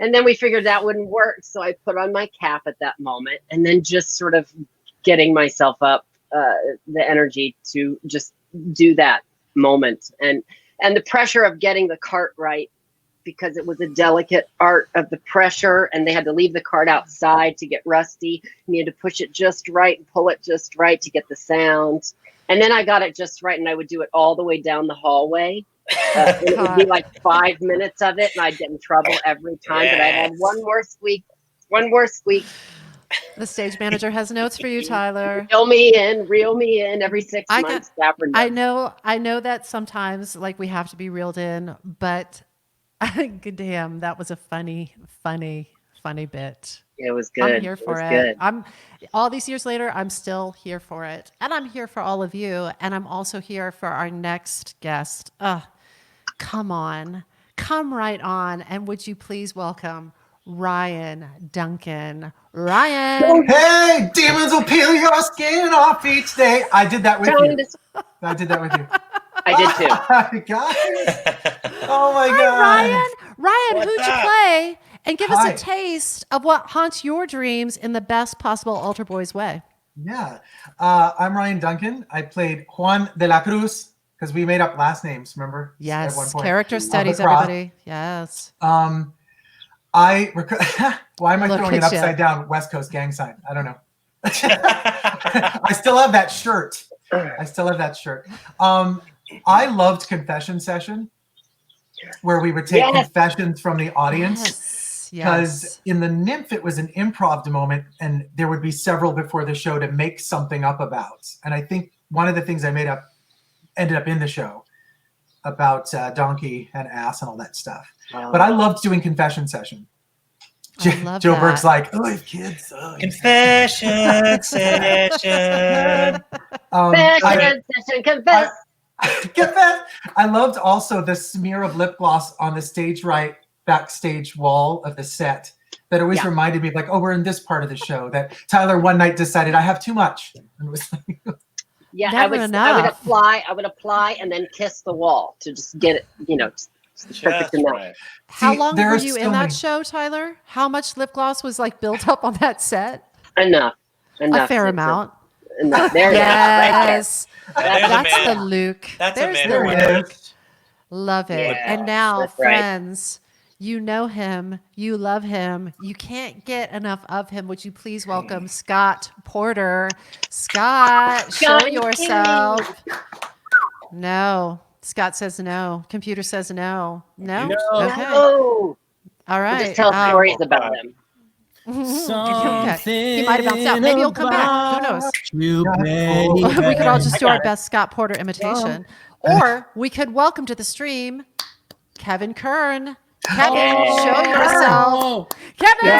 S15: And then we figured that wouldn't work. So I put on my cap at that moment and then just sort of getting myself up the energy to just do that moment. And the pressure of getting the cart right, because it was a delicate art of the pressure and they had to leave the cart outside to get rusty. And you had to push it just right and pull it just right to get the sound. And then I got it just right and I would do it all the way down the hallway. It would be like 5 minutes of it and I'd get in trouble every time. Yes. But I had one more squeak.
S4: The stage manager has notes for you, Tyler.
S15: Reel me in every 6 months.
S4: I know that sometimes like we have to be reeled in, but good damn, that was a funny bit.
S15: It was good.
S4: I'm here for it. I'm all these years later, I'm still here for it. And I'm here for all of you. And I'm also here for our next guest. Come on. Come right on. And would you please welcome Ryan Duncan. Ryan.
S16: Hey, demons will peel your skin off each day. I did that with you. I did that with you.
S15: I did too.
S16: Guys. Oh my God.
S4: Ryan, who'd you play? And give us a taste of what haunts your dreams in the best possible Altar Boyz way.
S16: Yeah. I'm Ryan Duncan. I played Juan de la Cruz because we made up last names, remember?
S4: Yes.
S16: At one point.
S4: Character studies, everybody. Yes.
S16: Why am I throwing it upside down? West Coast gang sign. I don't know. I still have that shirt. I loved Confession Session, where we would take confessions from the audience. Because in the Nymph, it was an improv moment, and there would be several before the show to make something up about. And I think one of the things I ended up in the show about donkey and ass and all that stuff. But I loved doing confession session. Joe Berg's like, oh, I have kids. Oh,
S13: confession session.
S16: Confess. Confess. I loved also the smear of lip gloss on the stage right backstage wall of the set. That always reminded me of like, oh, we're in this part of the show. That Tyler one night decided I have too much. And it was like,
S15: yeah, I would apply and then kiss the wall to just get it, just perfect enough.
S13: Right.
S4: How long were you in that show, Tyler? How much lip gloss was like built up on that set?
S15: Enough.
S4: A fair amount.
S15: Enough. There
S4: yes. That's
S13: man.
S4: the Luke.
S13: That's
S4: There's
S13: a
S4: the
S13: man.
S4: Luke. Love it.
S15: Yeah,
S4: and now,
S15: that's right.
S4: friends, you know him. You love him. You can't get enough of him. Would you please welcome Scott Porter? Scott, show yourself. No. Scott says no. Computer says no. No? Okay.
S15: No.
S4: All right.
S15: We'll just tell stories about him.
S4: Okay. He might have bounced out. Maybe he'll come back. Who knows? We could all just do our best Scott Porter imitation. Or we could welcome to the stream Kevin Kern. Kevin, show yourself. Kevin,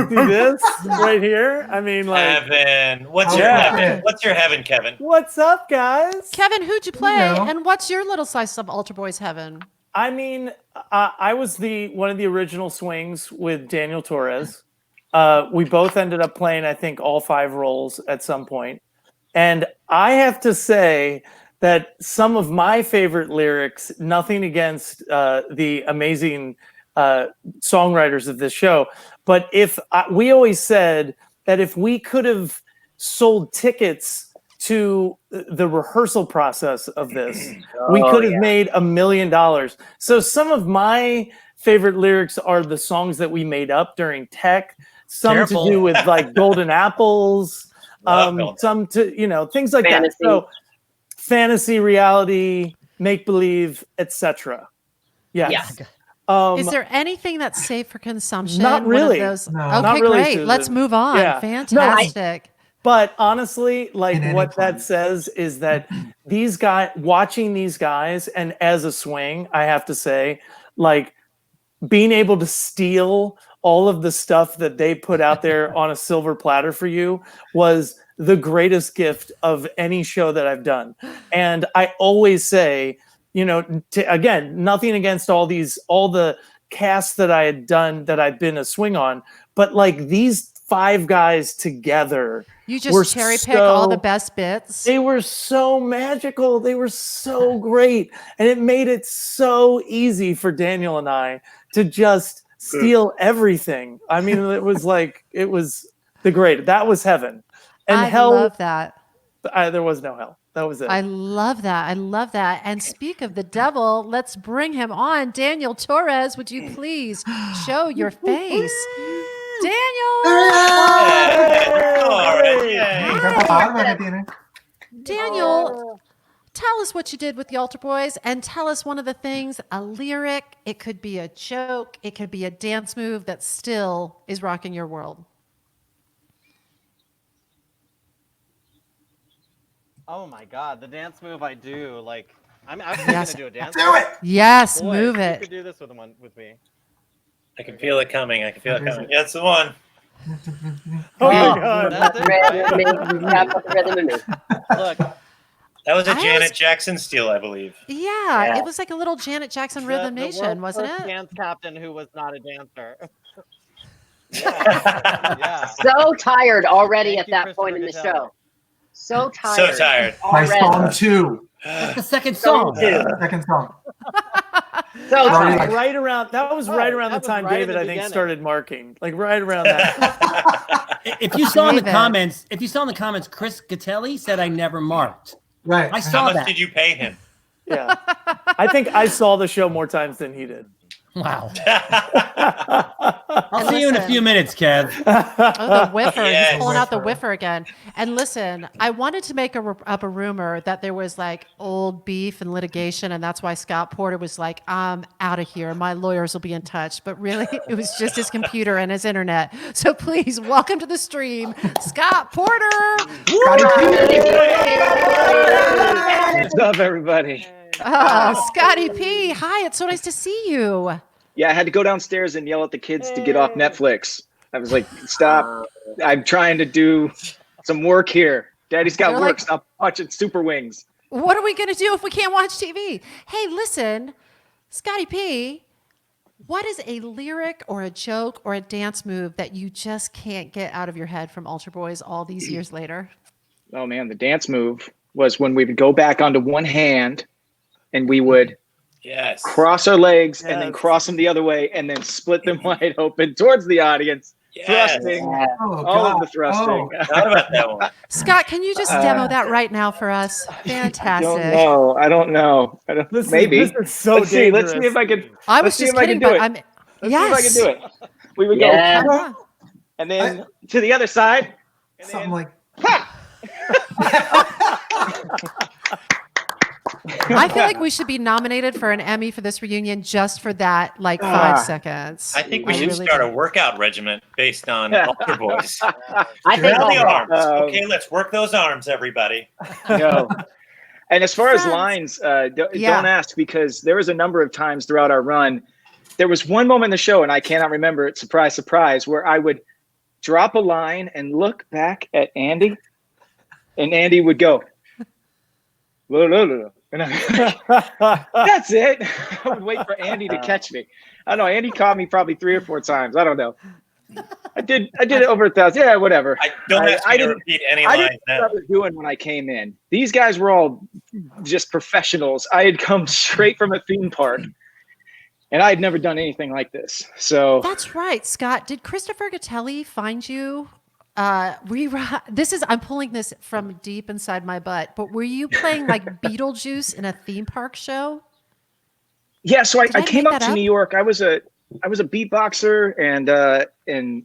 S17: See this right here? I mean, like
S13: Kevin. What's your heaven? What's your heaven, Kevin?
S17: What's up, guys?
S4: Kevin, who'd you play? And what's your little slice of Altar Boyz heaven?
S17: I mean, I was one of the original swings with Daniel Torres. We both ended up playing, I think, all 5 roles at some point. And I have to say that some of my favorite lyrics, nothing against the amazing songwriters of this show, but we always said that if we could have sold tickets to the rehearsal process of this, we could have made $1 million. So some of my favorite lyrics are the songs that we made up during tech, some to do with like golden apples, some to, things like that. So fantasy, reality, make believe, etc. Yes.
S4: Is there anything that's safe for consumption?
S17: Not really.
S4: One of those?
S17: No.
S4: Okay,
S17: Not really,
S4: great.
S17: Susan.
S4: Let's move on.
S17: Yeah.
S4: Fantastic.
S17: But honestly, like what that says is that watching these guys, and as a swing, I have to say, like being able to steal all of the stuff that they put out there on a silver platter for you was the greatest gift of any show that I've done. And I always say, again, nothing against all the casts that I had done that I've been a swing on, but like these 5 guys together.
S4: You just cherry pick all the best bits.
S17: They were so magical. They were so great. And it made it so easy for Daniel and I to just steal everything. I mean, it was the great. That was heaven. And hell.
S4: I love that.
S17: There was no hell. That was it.
S4: I love that. I love that. And speak of the devil, let's bring him on. Daniel Torres, would you please show your face? Daniel! Daniel, tell us what you did with the Altar Boyz, and tell us one of the things, a lyric, it could be a joke, it could be a dance move that still is rocking your world.
S18: Oh my God, the dance move I do, like, I'm actually
S4: Yes.
S18: gonna do a dance
S4: Do
S18: move.
S4: it! Yes, move
S18: you
S4: it.
S18: could do this with me.
S13: I can feel it coming. Yeah, it's the one.
S17: Oh my God.
S18: That's it, right? Look.
S13: That was a Janet Jackson steal, I believe.
S4: Yeah, it was like a little Janet Jackson Rhythm Nation,
S18: world's
S4: wasn't
S18: first
S4: it?
S18: dance captain who was not a dancer. Yeah.
S15: So tired already
S18: Thank
S15: at
S18: you,
S15: that point in the
S18: Christopher
S15: show. So tired.
S13: So tired.
S16: My
S15: Already.
S16: song 2.
S14: The second song.
S16: Second song.
S15: So
S17: That was
S15: tired.
S17: right around the time
S18: right in
S17: David,
S18: the
S17: I think,
S18: beginning.
S17: started marking. Like right around that.
S14: If you saw in the
S4: David.
S14: comments, Chris Gatelli said I never marked.
S16: Right.
S14: I
S13: How
S14: saw
S13: much
S14: that.
S13: did you pay him?
S17: Yeah. I think I saw the show more times than he did.
S14: Wow. I'll see you in a few minutes, Kev.
S4: Oh, the whiffer.
S14: Yes.
S4: He's pulling out the whiffer again. And listen, I wanted to make up a rumor that there was like old beef and litigation, and that's why Scott Porter was like, I'm out of here. My lawyers will be in touch. But really, it was just his computer and his internet. So please, welcome to the stream, Scott Porter.
S19: What's up, everybody?
S4: Oh, Scotty P. Hi, it's so nice to see you.
S19: Yeah, I had to go downstairs and yell at the kids to get off Netflix. I was like, stop. I'm trying to do some work here. Daddy's got
S4: They're
S19: work.
S4: like-
S19: Stop watching Super Wings.
S4: What are we going to do if we can't watch TV? Hey, listen, Scotty P, what is a lyric or a joke or a dance move that you just can't get out of your head from Altar Boyz all these years later?
S19: Oh, man, the dance move was when we would go back onto one hand and we would cross our legs and then cross them the other way and then split them wide open towards the audience. Thrusting. All of the thrusting.
S13: About that one.
S4: Scott, can you just demo that right now for us? Fantastic.
S19: I don't know. Maybe.
S17: This is so
S19: Let's see. Let's
S17: dangerous.
S19: see if I can.
S4: I was
S19: let's see
S4: just
S19: if I can
S4: kidding,
S19: do
S4: but
S19: it.
S4: I'm.
S19: Let's see if I can do it. We would
S4: Yeah.
S19: go, and then to the other side. And
S16: Something like.
S4: I feel like we should be nominated for an Emmy for this reunion just for that, like 5 seconds.
S13: I think we
S4: I
S13: should
S4: really
S13: start
S4: do.
S13: a workout regimen based on Altar Boyz.
S19: I think
S13: Around the arms.
S19: um,
S13: Okay, let's work those arms, everybody.
S19: No. And as far as lines,
S4: Yeah.
S19: don't ask, because there was a number of times throughout our run. There was one moment in the show, and I cannot remember it, surprise, surprise, where I would drop a line and look back at Andy, and Andy would go, "Lo, lo, lo." And that's it. I would wait for Andy to catch me. I don't know. Andy caught me probably 3 or 4 times. I don't know. I did it over 1,000. Yeah, whatever.
S13: Don't ask me to repeat any
S19: I
S13: lines
S19: didn't know
S13: now.
S19: what I was doing when I came in. These guys were all just professionals. I had come straight from a theme park, and I had never done anything like this. So
S4: That's right, Scott. Did Christopher Gattelli find you? I'm pulling this from deep inside my butt, but were you playing like Beetlejuice in a theme park show?
S19: yeah, so I
S4: I
S19: came
S4: make
S19: up
S4: that
S19: to
S4: up?
S19: New York. I was a beatboxer and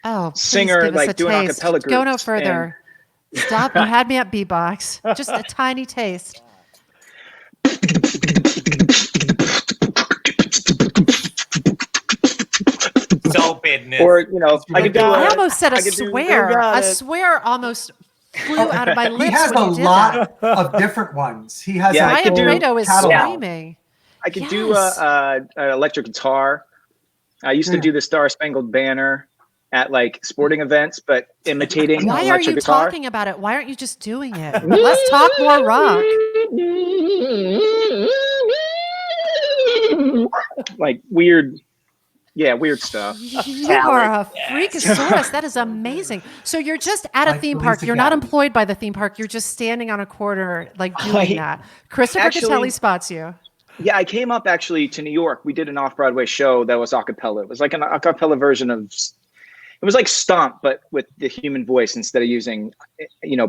S4: Oh, please
S19: singer,
S4: give us
S19: like
S4: a
S19: doing
S4: taste.
S19: acapella
S4: Go no
S19: groups,
S4: further. Stop. You had me at beatbox. Just a tiny taste.
S13: So business.
S19: Or I could do.
S4: I almost said a
S19: I could do-
S4: swear.
S17: You got
S4: A
S17: it.
S4: swear almost flew out of my lips
S16: He has
S4: when
S16: a
S4: you did
S16: lot
S4: that.
S16: of different ones. He has.
S19: Yeah,
S16: like,
S19: I could do
S4: Ryan Dorado is
S16: catalog.
S4: screaming.
S19: I could do
S4: Yes.
S19: an electric guitar. I used to do the Star Spangled Banner at like sporting events, but imitating
S4: Why are
S19: electric
S4: you
S19: guitar.
S4: talking about it? Why aren't you just doing it? Let's talk more rock.
S19: Like weird stuff.
S4: You are a freakosaurus. That is amazing. So you're just at a
S16: Like
S4: theme
S16: Police
S4: park. You're not
S16: Academy.
S4: employed by the theme park. You're just standing on a corner, like doing that. Christopher
S19: Actually-
S4: Gattelli spots you.
S19: Yeah, I came up actually to New York. We did an off-Broadway show that was a cappella. It was like an a cappella version of, it was like Stomp, but with the human voice instead of using,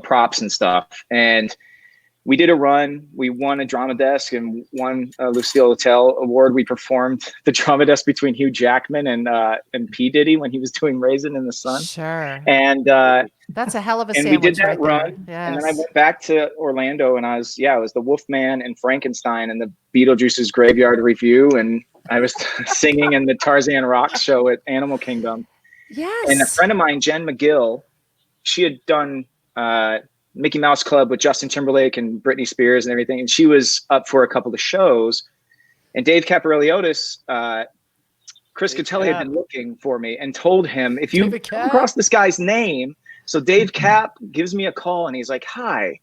S19: props and stuff. And we did a run. We won a drama desk and won a Lucille Littell Award. We performed the drama desk between Hugh Jackman and P. Diddy when he was doing Raisin in the Sun.
S4: Sure.
S19: And
S4: That's a hell of a
S19: and
S4: sandwich
S19: we did that
S4: right
S19: run,
S4: there.
S19: and then I
S4: Yes.
S19: went back to Orlando, and I was the Wolfman and Frankenstein and the Beetlejuice's Graveyard Review, and I was singing in the Tarzan Rock show at Animal Kingdom.
S4: Yes.
S19: And a friend of mine, Jen McGill, she had done Mickey Mouse Club with Justin Timberlake and Britney Spears and everything, and she was up for a couple of shows. And Dave Caparelli-Otis, Chris Gattelli had been looking for me and told him, if you come across this guy's name. So Dave Cap gives me a call and he's like, "Hi,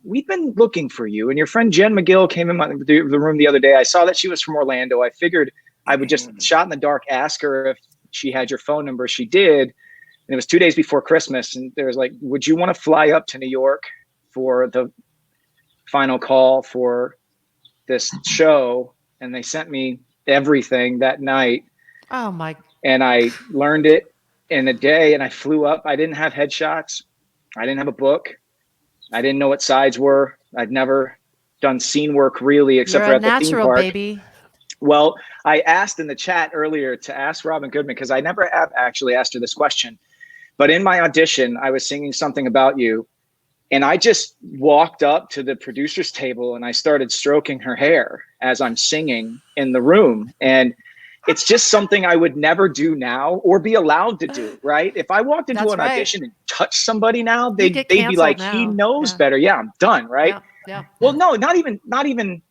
S19: we've been looking for you. And your friend Jen McGill came in the room the other day. I saw that she was from Orlando. I figured I would just shot in the dark, ask her if she had your phone number. She did. And it was 2 days before Christmas. And there was like, would you want to fly up to New York for the final call for this show?" And they sent me everything that night.
S4: Oh my.
S19: And I learned it in a day, and I flew up. I didn't have headshots. I didn't have a book. I didn't know what sides were. I'd never done scene work really, except
S4: You're
S19: for
S4: a
S19: at the theme
S4: natural,
S19: park.
S4: baby.
S19: Well, I asked in the chat earlier to ask Robyn Goodman, because I never have actually asked her this question. But in my audition, I was singing something about you. And I just walked up to the producer's table and I started stroking her hair as I'm singing in the room. And it's just something I would never do now or be allowed to do, right? If I walked into an audition and touched somebody now, they'd be like, he knows better. Yeah, I'm done, right?
S4: Yeah.
S19: Well, no, not even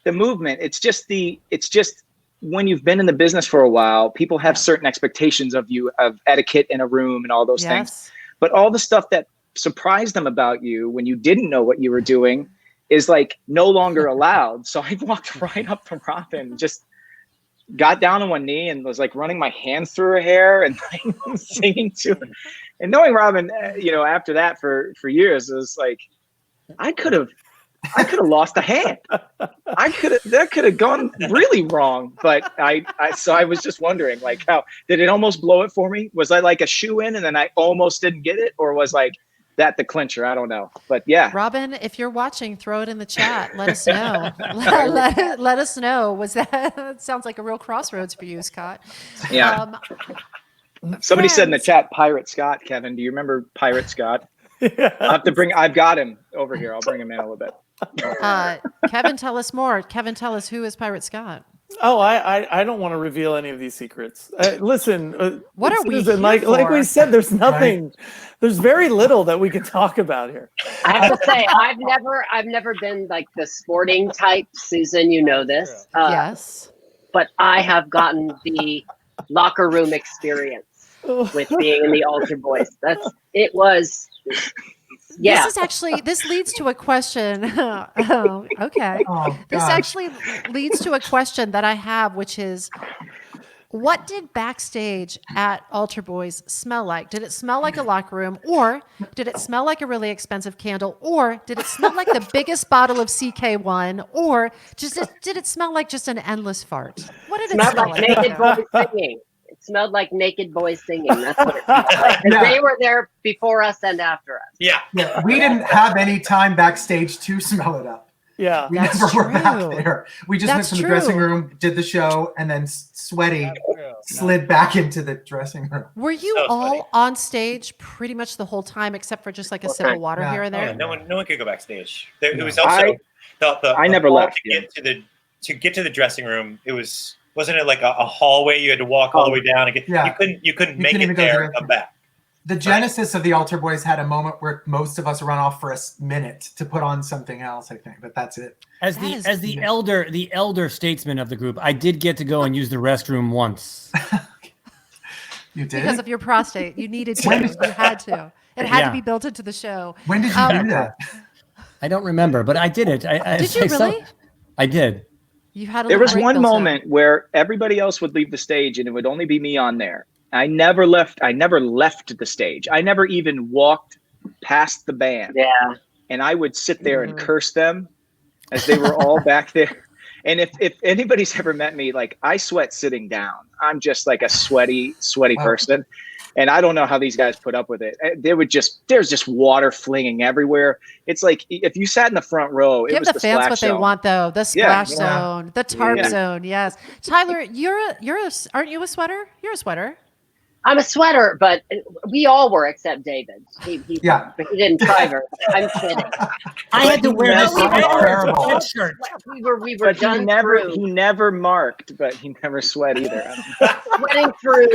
S19: the movement. It's just when you've been in the business for a while, people have certain expectations of you, of etiquette in a room and all those things. But all the stuff that surprised them about you when you didn't know what you were doing is like no longer allowed. So I walked right up to Robyn, just got down on one knee and was like running my hands through her hair and like singing to her. And knowing Robyn, after that for years, it was like, I could have lost a hand. That could have gone really wrong. But so I was just wondering, like, how did it almost blow it for me? Was I like a shoe in and then I almost didn't get it, or was like that the clincher? I don't know. But yeah,
S4: Robyn, if you're watching, throw it in the chat. Let us know. let us know. Was that sounds like a real crossroads for you, Scott?
S19: Yeah. Somebody said in the chat, Pirate Scott. Kevin, do you remember Pirate Scott? I've got him over here. I'll bring him in a little bit.
S4: Kevin, tell us more. Kevin, tell us, who is Pirate Scott?
S17: Oh, I don't want to reveal any of these secrets. Listen,
S4: what are we
S17: Susan,
S4: here
S17: like we
S4: for?
S17: said, there's nothing, there's very little that we can talk about here.
S15: I have to say, I've never been like the sporting type. Susan, you know this.
S4: Yes.
S15: But I have gotten the locker room experience with being in the Altar Boyz. It was. Yeah.
S4: This leads to a question. Okay. This actually leads to a question that I have, which is, what did backstage at Altar Boyz smell like? Did it smell like a locker room, or did it smell like a really expensive candle, or did it smell like the biggest bottle of CK1, or did it smell like just an endless fart? What did it smell like?
S15: Naked boys singing. It smelled like naked boys singing. That's what it smelled like. And they were there before us and after us.
S16: Yeah. We didn't have any time backstage to smell it up.
S17: Yeah.
S16: We never were back there. We just went from the dressing room, did the show, and then sweaty slid back into the dressing room.
S4: Were you all on stage pretty much the whole time, except for just like a sip of water here and there?
S13: No one could go backstage. It was also
S19: I never left.
S13: To get to the dressing room. Wasn't it like a hallway? You had to walk all the way down and get.
S16: Yeah.
S13: You couldn't make it there and come back.
S16: The genesis of the Altar Boyz had a moment where most of us run off for a minute to put on something else, I think, but that's it.
S14: As the elder statesman of the group, I did get to go and use the restroom once.
S16: You did?
S4: Because of your prostate. You needed to. You had to. It had to be built into the show.
S16: When did you do that?
S14: I don't remember, but I did it.
S4: Did you really?
S14: I did.
S4: You had
S19: there was one moment where everybody else would leave the stage and it would only be me on there. I never left the stage. I never even walked past the band.
S15: Yeah.
S19: And I would sit there and curse them as they were all back there. And if anybody's ever met me, like, I sweat sitting down. I'm just like a sweaty person. And I don't know how these guys put up with it. There's just water flinging everywhere. It's like if you sat in the front row, it was
S4: the fans what
S19: zone.
S4: They want, though. The splash zone, the tarp zone. Yes, Tyler, aren't you a sweater? You're a sweater.
S15: I'm a sweater, but we all were except David. He didn't try very. I'm kidding.
S14: I had to wear this sweatshirt.
S15: We were done through.
S19: He never marked, but he never sweat either.
S15: Sweating through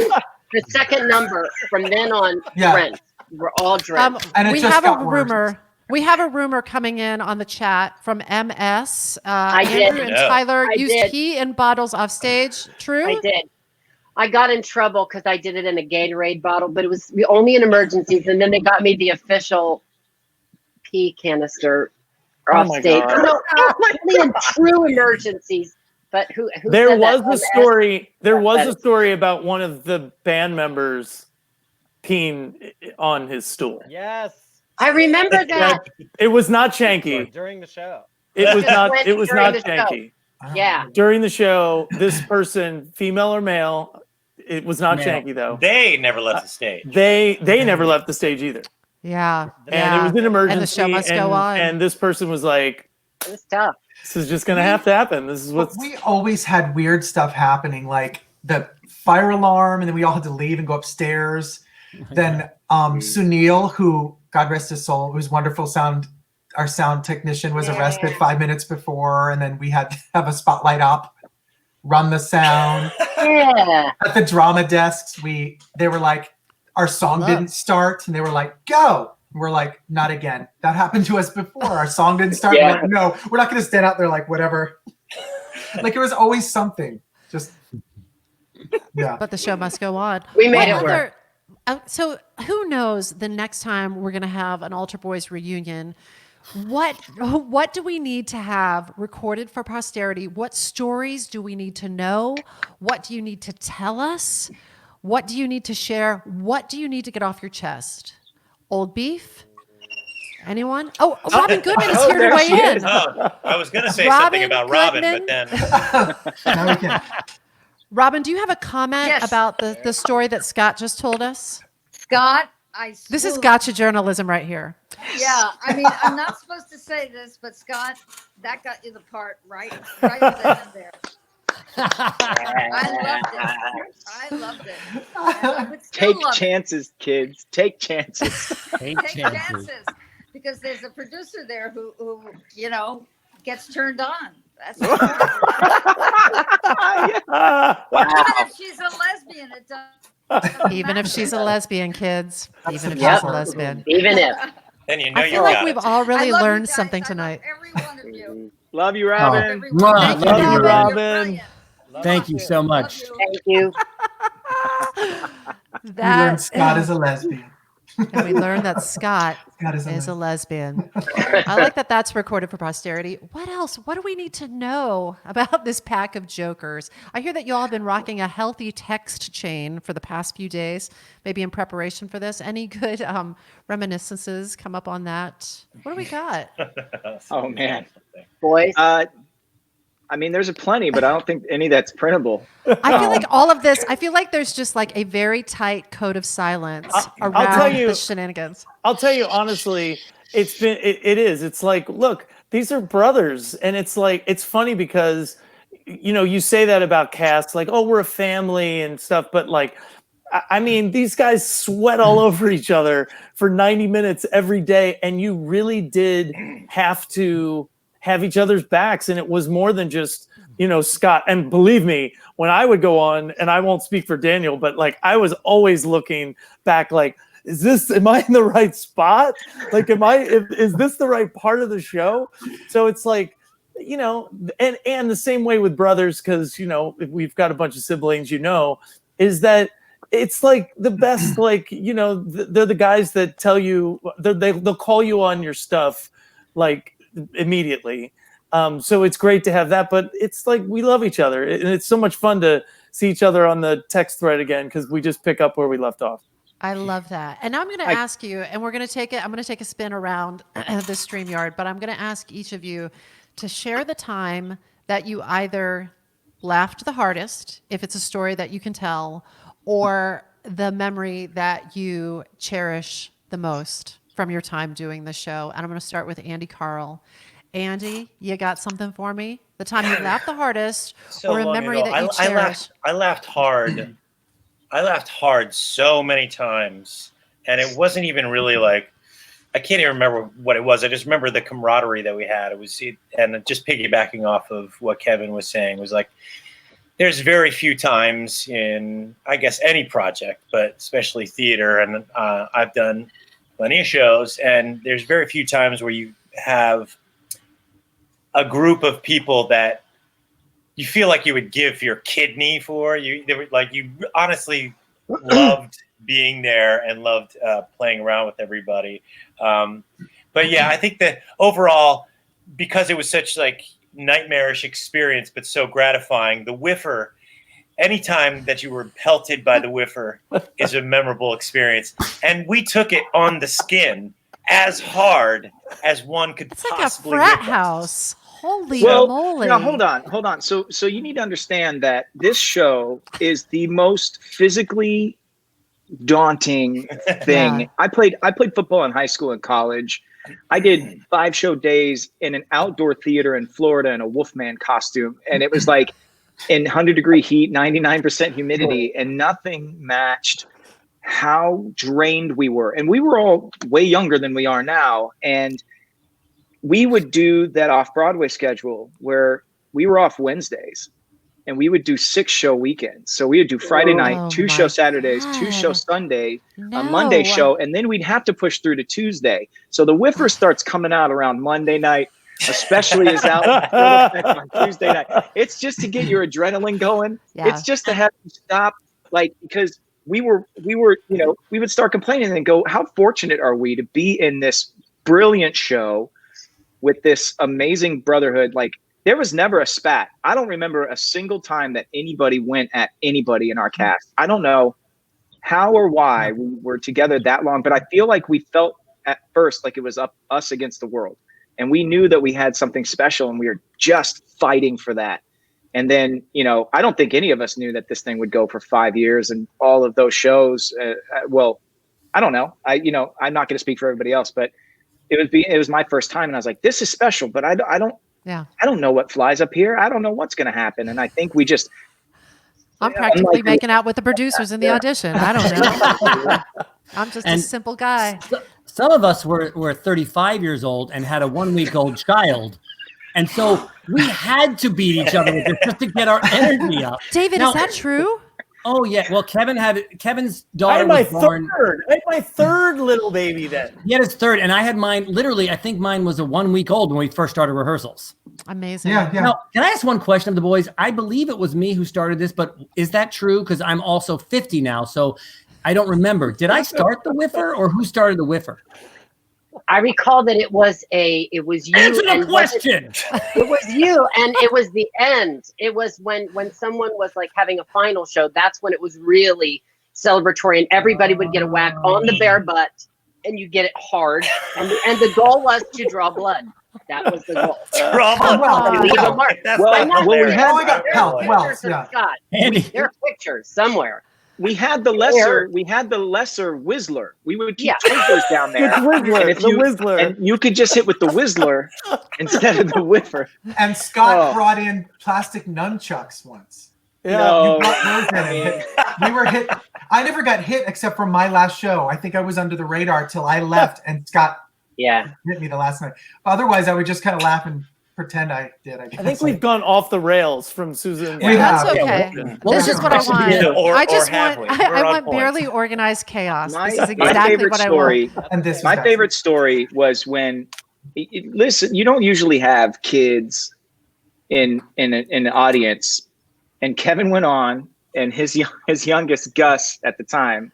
S15: the second number from then on. Drenched. We're all drenched.
S4: We have a rumor. We have a rumor coming in on the chat from MS. Andrew and Tyler used pee in bottles off stage. True?
S15: I did. I got in trouble because I did it in a Gatorade bottle, but it was only in emergencies. And then they got me the official pee canister off stage. No, only in true emergencies. But who
S17: there was a story. There was a story about one of the band members peeing on his stool.
S18: Yes,
S15: I remember that.
S17: It was not Shanky
S18: during the show.
S17: It was not. It was not Shanky.
S15: Yeah.
S17: During the show, this person, female or male, it was not Shanky though.
S13: They never left the stage.
S17: They never left the stage either.
S4: Yeah.
S17: And it was an emergency.
S4: And the show must go on.
S17: And this person was like,
S15: it was tough.
S17: This is just gonna have to happen. This is what
S16: we always had weird stuff happening, like the fire alarm, and then we all had to leave and go upstairs. Then Sunil, who God rest his soul, who's wonderful our sound technician, was arrested 5 minutes before, and then we had to have a spotlight up, run the sound. At the drama desks, they were like, our song didn't start, and they were like, go. We're like, not again. That happened to us before. Our song didn't start. We're like, no, we're not going to stand out there like whatever. Like it was always something. Just yeah.
S4: But the show must go on.
S15: We made it work.
S4: So who knows? The next time we're going to have an Altar Boyz reunion, what do we need to have recorded for posterity? What stories do we need to know? What do you need to tell us? What do you need to share? What do you need to get off your chest? Old beef? Anyone? Oh, Robyn Goodman is here to weigh in.
S13: I was going to say something about Robyn, but then.
S4: Robyn, do you have a comment about the story that Scott just told us?
S10: Scott,
S4: This is gotcha journalism right here.
S10: Yeah, I mean, I'm not supposed to say this, but Scott, that got you the part right at the end there. I loved it.
S19: Take chances, kids. Take chances.
S10: Take chances. Because there's a producer there who gets turned on. That's Even if she's a lesbian, it doesn't.
S4: Even if she's a lesbian, kids. Even if she's a lesbian.
S15: Even if.
S13: And you know
S4: I feel like we've all really learned something tonight.
S10: Every one of you.
S19: Love you, Robyn.
S14: Love you,
S17: Robyn.
S14: Thank you so much.
S15: Thank you.
S16: We learned Scott is a lesbian.
S4: And we learned that Scott is a lesbian. I like that that's recorded for posterity. What else? What do we need to know about this pack of jokers? I hear that you all have been rocking a healthy text chain for the past few days, maybe in preparation for this. Any good reminiscences come up on that? What do we got?
S19: Oh, man.
S15: Boys?
S19: I mean, there's a plenty, but I don't think any that's printable.
S4: I feel like all of this, I feel like there's just like a very tight code of silence around the shenanigans.
S17: I'll tell you honestly, it is. It's like, look, these are brothers. And it's like, it's funny because, you say that about casts, like, oh, we're a family and stuff. But like, I mean, these guys sweat all over each other for 90 minutes every day. And you really did have to have each other's backs, and it was more than just Scott. And believe me, when I would go on, and I won't speak for Daniel, but like I was always looking back, like, am I in the right spot? Like, is this the right part of the show? So it's like, and the same way with brothers, because if we've got a bunch of siblings, is that it's like the best, like they're the guys that tell you they'll call you on your stuff, like immediately. So it's great to have that, but it's like we love each other, and it's so much fun to see each other on the text thread again, because we just pick up where we left off.
S4: I love that. And now I'm going to ask you, and I'm going to take a spin around the StreamYard, but I'm going to ask each of you to share the time that you either laughed the hardest, if it's a story that you can tell, or the memory that you cherish the most from your time doing the show. And I'm going to start with Andy Carl. Andy, you got something for me? The time you laughed the hardest, or a memory that you cherish?
S13: I laughed hard. I laughed hard so many times, and it wasn't even really like, I can't even remember what it was. I just remember the camaraderie that we had. And just piggybacking off of what Kevin was saying, was like, there's very few times in, I guess, any project, but especially theater, and I've done plenty of shows, and there's very few times where you have a group of people that you feel like you would give your kidney for. You honestly loved being there and loved playing around with everybody. But yeah, I think that overall, because it was such like nightmarish experience, but so gratifying, the whiffer, anytime that you were pelted by the whiffer is a memorable experience. And we took it on the skin as hard as one could possibly.
S4: Like a frat house. Holy moly.
S19: No, hold on. So you need to understand that this show is the most physically daunting thing. Yeah. I played football in high school and college. I did 5 show days in an outdoor theater in Florida in a Wolfman costume. And it was like in 100-degree heat, 99% humidity, and nothing matched how drained we were. And we were all way younger than we are now. And we would do that off-Broadway schedule where we were off Wednesdays. And we would do 6-show weekends. So we would do Friday night, 2 show Saturdays, 2 show Sunday, a Monday show, and then we'd have to push through to Tuesday. So the whiffer starts coming out around Monday night, especially is out on Tuesday night. It's just to get your adrenaline going.
S4: Yeah.
S19: It's just to have you stop, like, because we were, you know, we would start complaining and go, how fortunate are we to be in this brilliant show with this amazing brotherhood? Like, there was never a spat. I don't remember a single time that anybody went at anybody in our cast. I don't know how or why we were together that long, but I feel like we felt at first like it was us against the world. And we knew that we had something special and we were just fighting for that. And then, you know, I don't think any of us knew that this thing would go for 5 years and all of those shows. Well, I don't know. I'm not going to speak for everybody else, but it was my first time. And I was like, this is special, but I don't know what flies up here. I don't know what's going to happen. And I think we just,
S4: I'm practically making out with the producers in the audition. I don't know. I'm just a simple guy.
S14: Some of us were 35 years old and had a 1-week-old child. And so we had to beat each other with it just to get our energy up.
S4: David, is that true?
S14: Oh, yeah. Well, Kevin's daughter was born.
S17: I had my third little baby then.
S14: He had his third, and I had mine, literally, I think mine was a 1-week-old when we first started rehearsals.
S4: Amazing.
S16: Yeah.
S14: Now, can I ask one question of the boys? I believe it was me who started this, but is that true? Because I'm also 50 now, so I don't remember. Did I start the whiffer, or who started the whiffer?
S15: I recall that it was you.
S14: Answer the question.
S15: It was you, and it was the end. It was when someone was like having a final show. That's when it was really celebratory, and everybody would get a whack on the bare butt, and you get it hard. And the goal was to draw blood. That was the goal.
S13: Draw blood.
S15: Leave a mark. There are pictures somewhere.
S19: We had the lesser Whistler. We would keep twinkers down there. And you could just hit with the Whistler instead of the whiffer.
S16: And Scott brought in plastic nunchucks once.
S19: Yeah. No.
S16: You brought those in. We were hit. I never got hit except for my last show. I think I was under the radar till I left and Scott hit me the last night. Otherwise, I would just kind of laugh and pretend I did. I
S17: think we've gone off the rails from Susan.
S4: That's okay. This is what I want. I want barely organized chaos. This is exactly what I want.
S19: My favorite story was when, listen, you don't usually have kids in an audience, and Kevin went on, and his youngest, Gus, at the time,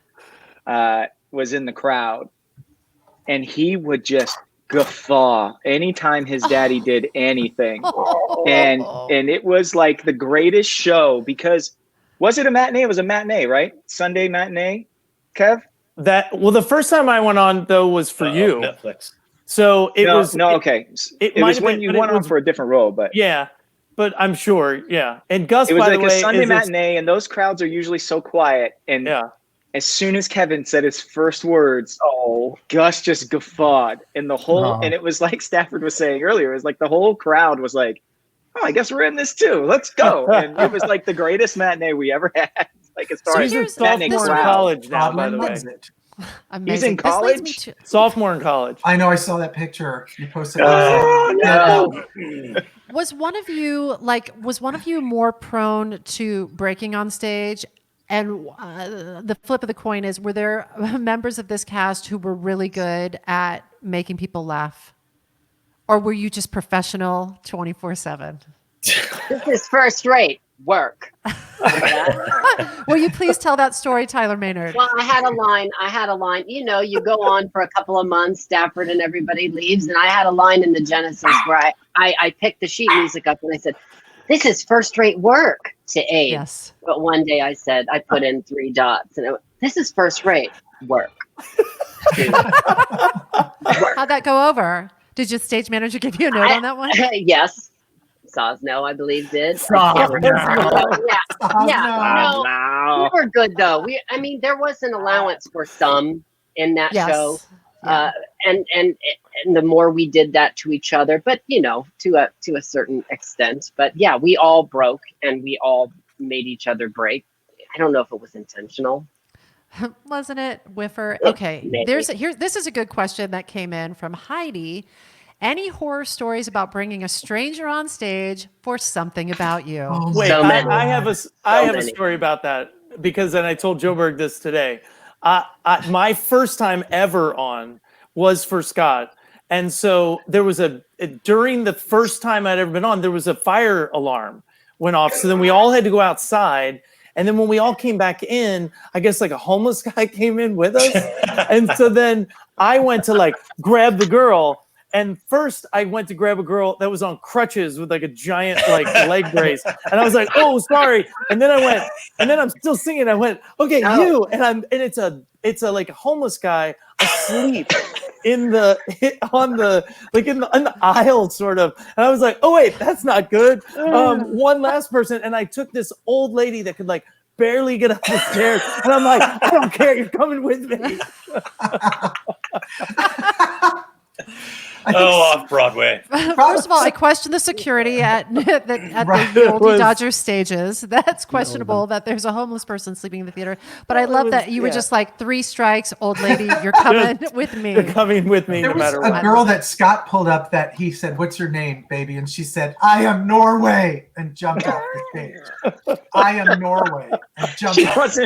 S19: was in the crowd, and he would just guffaw anytime his daddy did anything. And it was like the greatest show, because was it a matinee? It was a matinee, right? Sunday matinee, Kev?
S17: The first time I went on though was for you.
S19: Netflix.
S17: So it was
S19: when you went on for a different role, but
S17: yeah. But I'm sure, yeah. And Gus,
S19: it was
S17: by
S19: like
S17: the way,
S19: a Sunday matinee, and those crowds are usually so quiet. And as soon as Kevin said his first words, Gus just guffawed, and and it was like Stafford was saying earlier, it was like the whole crowd was like, "Oh, I guess we're in this too. Let's go!" And it was like the greatest matinee we ever had. Like as far as matinee
S17: sophomore in college now, by the way.
S4: Amazing.
S19: He's in college.
S17: Sophomore in college.
S16: I know. I saw that picture you posted.
S4: Was one of you more prone to breaking on stage? And the flip of the coin is, were there members of this cast who were really good at making people laugh? Or were you just professional 24/7?
S15: This is first rate work.
S4: Will you please tell that story, Tyler Maynard?
S15: Well, I had a line. You know, you go on for a couple of months, Stafford and everybody leaves. And I had a line in the Genesis where I picked the sheet music up and I said, "This is first rate work" to Abe.
S4: Yes.
S15: But one day I said, I put in 3 dots and this is first rate work.
S4: How'd that go over? Did your stage manager give you a note on that one?
S15: Yes. Sosno, I believe, did.
S14: Sosno.
S15: No, we were good though. There was an allowance for some in that show. And and the more we did that to each other, but to a certain extent. But yeah, we all broke and we all made each other break. I don't know if it was intentional.
S4: Wasn't it, Whiffer? Okay,
S15: Maybe.
S4: this is a good question that came in from Heidi. Any horror stories about bringing a stranger on stage for something about you?
S17: Wait, I have a story about that because then I told Joe Berg this today. My first time ever on was for Scott. And so there was during the first time I'd ever been on, there was a fire alarm went off. So then we all had to go outside. And then when we all came back in, I guess like a homeless guy came in with us. And so then I went to like grab the girl. And first I went to grab a girl that was on crutches with like a giant like leg brace. And I was like, oh, sorry. And then I went, and then I'm still singing. I went, okay, you. And it's a like a homeless guy asleep in the aisle sort of. And I was like, oh wait, that's not good. One last person. And I took this old lady that could like barely get up the stairs. And I'm like, I don't care, you're coming with me.
S13: Off Broadway.
S4: First of all, I question the security at the Oldie Dodger stages. That's questionable that there's a homeless person sleeping in the theater. But I love that you were just like 3 strikes, old lady, you're coming with me.
S17: You're coming with me
S16: There
S17: no
S16: was
S17: matter
S16: a
S17: what.
S16: girl that Scott pulled up that he said, "What's your name, baby?" And she said, "I am Norway," and jumped off the stage. I am Norway and jumped off.
S19: She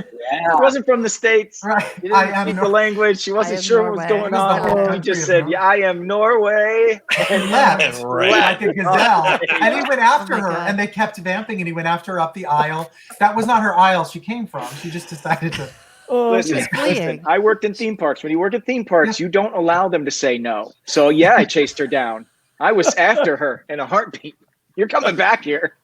S19: wasn't from the States.
S16: Right.
S19: She didn't speak the language. She wasn't sure what was going on. He just said, "Yeah, I am Norway."
S16: And left like a gazelle. And he went after her,
S4: God.
S16: and they kept vamping, and he went after her up the aisle. That was not her aisle she came from. She just decided to.
S19: Listen, I worked in theme parks. When you work at theme parks, you don't allow them to say no. So yeah, I chased her down. I was after her in a heartbeat. You're coming back here.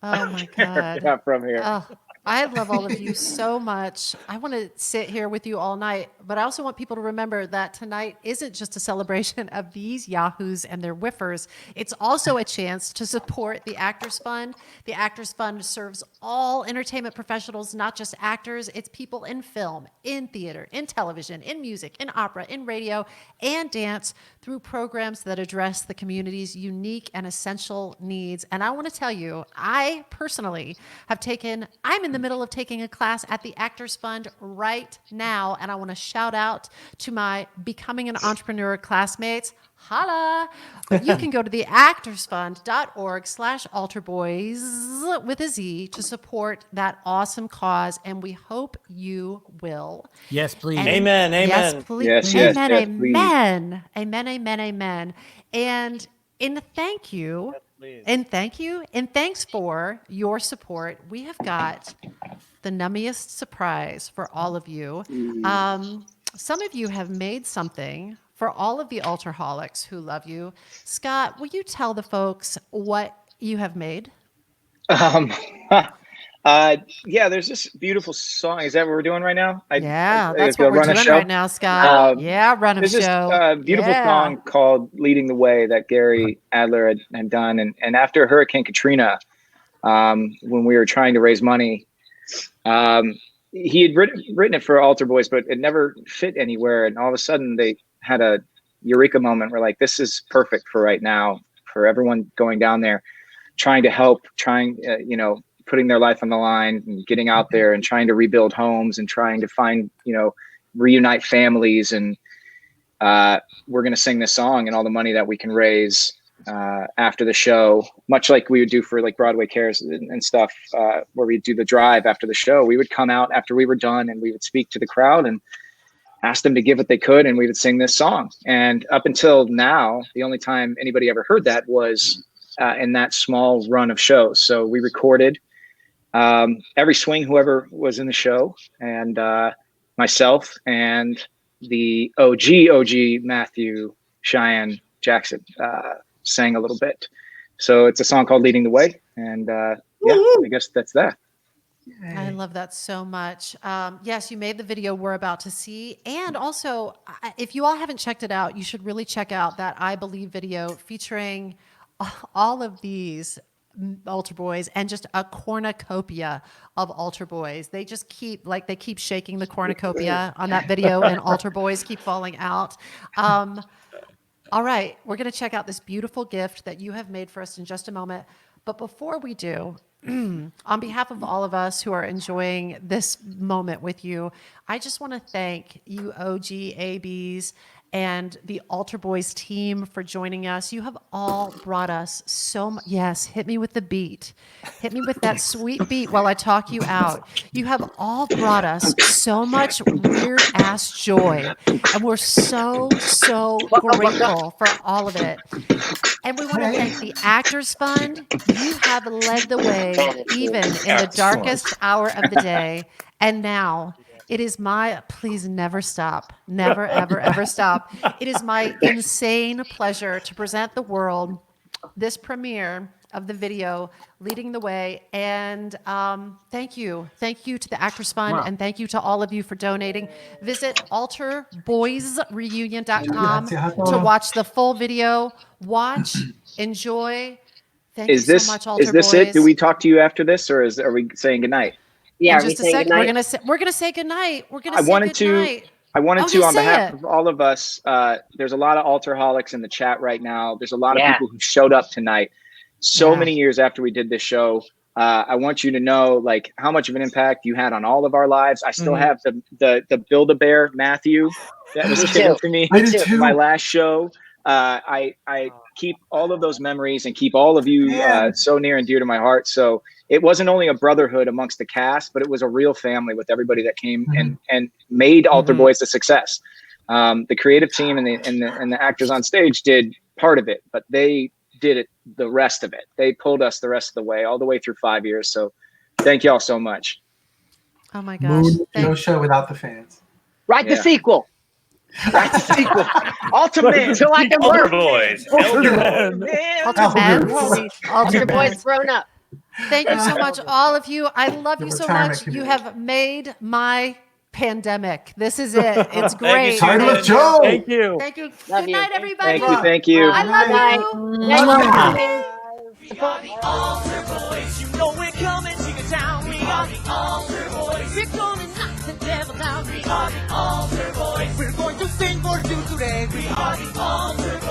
S4: Oh my God.
S19: You're not from here.
S4: Oh, I love all of you so much. I want to sit here with you all night, but I also want people to remember that tonight isn't just a celebration of these yahoos and their whiffers. It's also a chance to support the Actors Fund. The Actors Fund serves all entertainment professionals, not just actors. It's people in film, in theater, in television, in music, in opera, in radio, and dance through programs that address the community's unique and essential needs. And I want to tell you, I personally I'm in the middle of taking a class at the Actors Fund right now, and I want to shout out to my Becoming an Entrepreneur classmates. Holla! But you can go to the actorsfund.org/altarboys with a Z to support that awesome cause, and we hope you will.
S14: Yes, please.
S4: And
S17: Amen.
S4: Yes,
S17: Amen.
S4: please.
S19: Yes,
S4: Amen.
S19: yes,
S4: Amen. Amen. Amen. Amen. And in thank you, and thanks for your support, we have got the nummiest surprise for all of you. Some of you have made something for all of the Altarholics who love you. Scott, will you tell the folks what you have made?
S19: Yeah, there's this beautiful song. Is that what we're doing right now?
S4: That's what we're doing right now, Scott. Run a
S19: there's
S4: show.
S19: This beautiful song called "Leading the Way" that Gary Adler had done, and after Hurricane Katrina, when we were trying to raise money, he had written it for Altar Boyz, but it never fit anywhere. And all of a sudden, they had a eureka moment where like, this is perfect for right now, for everyone going down there, trying to help, putting their life on the line and getting out there and trying to rebuild homes and trying to find, reunite families. And we're going to sing this song, and all the money that we can raise after the show, much like we would do for like Broadway Cares and stuff, where we do the drive after the show, we would come out after we were done and we would speak to the crowd and ask them to give what they could, and we would sing this song. And up until now, the only time anybody ever heard that was in that small run of shows. So we recorded every swing, whoever was in the show, and myself and the OG Matthew Cheyenne Jackson sang a little bit. So it's a song called "Leading the Way," and I guess that's that.
S4: I love that so much. Yes, you made the video we're about to see. And also, if you all haven't checked it out, you should really check out that I Believe video featuring all of these Altar Boys and just a cornucopia of Altar Boys. They just keep shaking the cornucopia on that video, and Altar Boys keep falling out. All right, we're going to check out this beautiful gift that you have made for us in just a moment. But before we do, on behalf of all of us who are enjoying this moment with you, I just want to thank you, OG ABs, and the Altar Boyz team for joining us. You have all brought us so much. Yes, hit me with the beat. Hit me with that sweet beat while I talk you out. You have all brought us so much weird ass joy. And we're so grateful for all of it. And we want to thank the Actors Fund. You have led the way even in the darkest hour of the day. And now, it is my, please never stop, never, ever, ever stop. It is my insane pleasure to present the world this premiere of the video, Leading the Way. And thank you. Thank you to the Actors Fund, and thank you to all of you for donating. Visit altarboyzreunion.com to watch the full video. Watch, enjoy. Thank you so much, Altar Boyz.
S19: Is this it? Do we talk to you after this, or are we saying goodnight?
S15: Yeah,
S4: just a second. We're gonna say goodnight. We're gonna say goodnight.
S19: I wanted to, on behalf of all of us, there's a lot of Altarholics in the chat right now. There's a lot of people who showed up tonight. So many years after we did this show, I want you to know like how much of an impact you had on all of our lives. I still have the Build-A-Bear Matthew that was given to me my last show. I keep all of those memories and keep all of you so near and dear to my heart. So it wasn't only a brotherhood amongst the cast, but it was a real family with everybody that came and made Altar Boyz a success. The creative team and the actors on stage did part of it, but they did it the rest of it. They pulled us the rest of the way, all the way through 5 years. So thank you all so much.
S4: Oh my gosh.
S16: No show without the fans.
S15: Write the sequel. Write the sequel. Ultimate. So I can
S13: Altar
S15: work.
S13: Boyz. Elder Boyz.
S15: Altar Boyz grown up.
S4: Thank you so much, all of you. I love you so much. You have made my pandemic. This is it. It's great.
S16: Title of Joe.
S17: Thank you.
S4: Thank you.
S15: Love
S4: Good
S15: you.
S4: night, everybody.
S19: Thank you.
S4: I love you.
S15: We are
S2: the Altar Boyz. You know we're coming to your town. We are the Altar Boyz. We're gonna knock the devil down. We are the Altar Boyz. We're going to sing for you today. We are the Altar Boyz.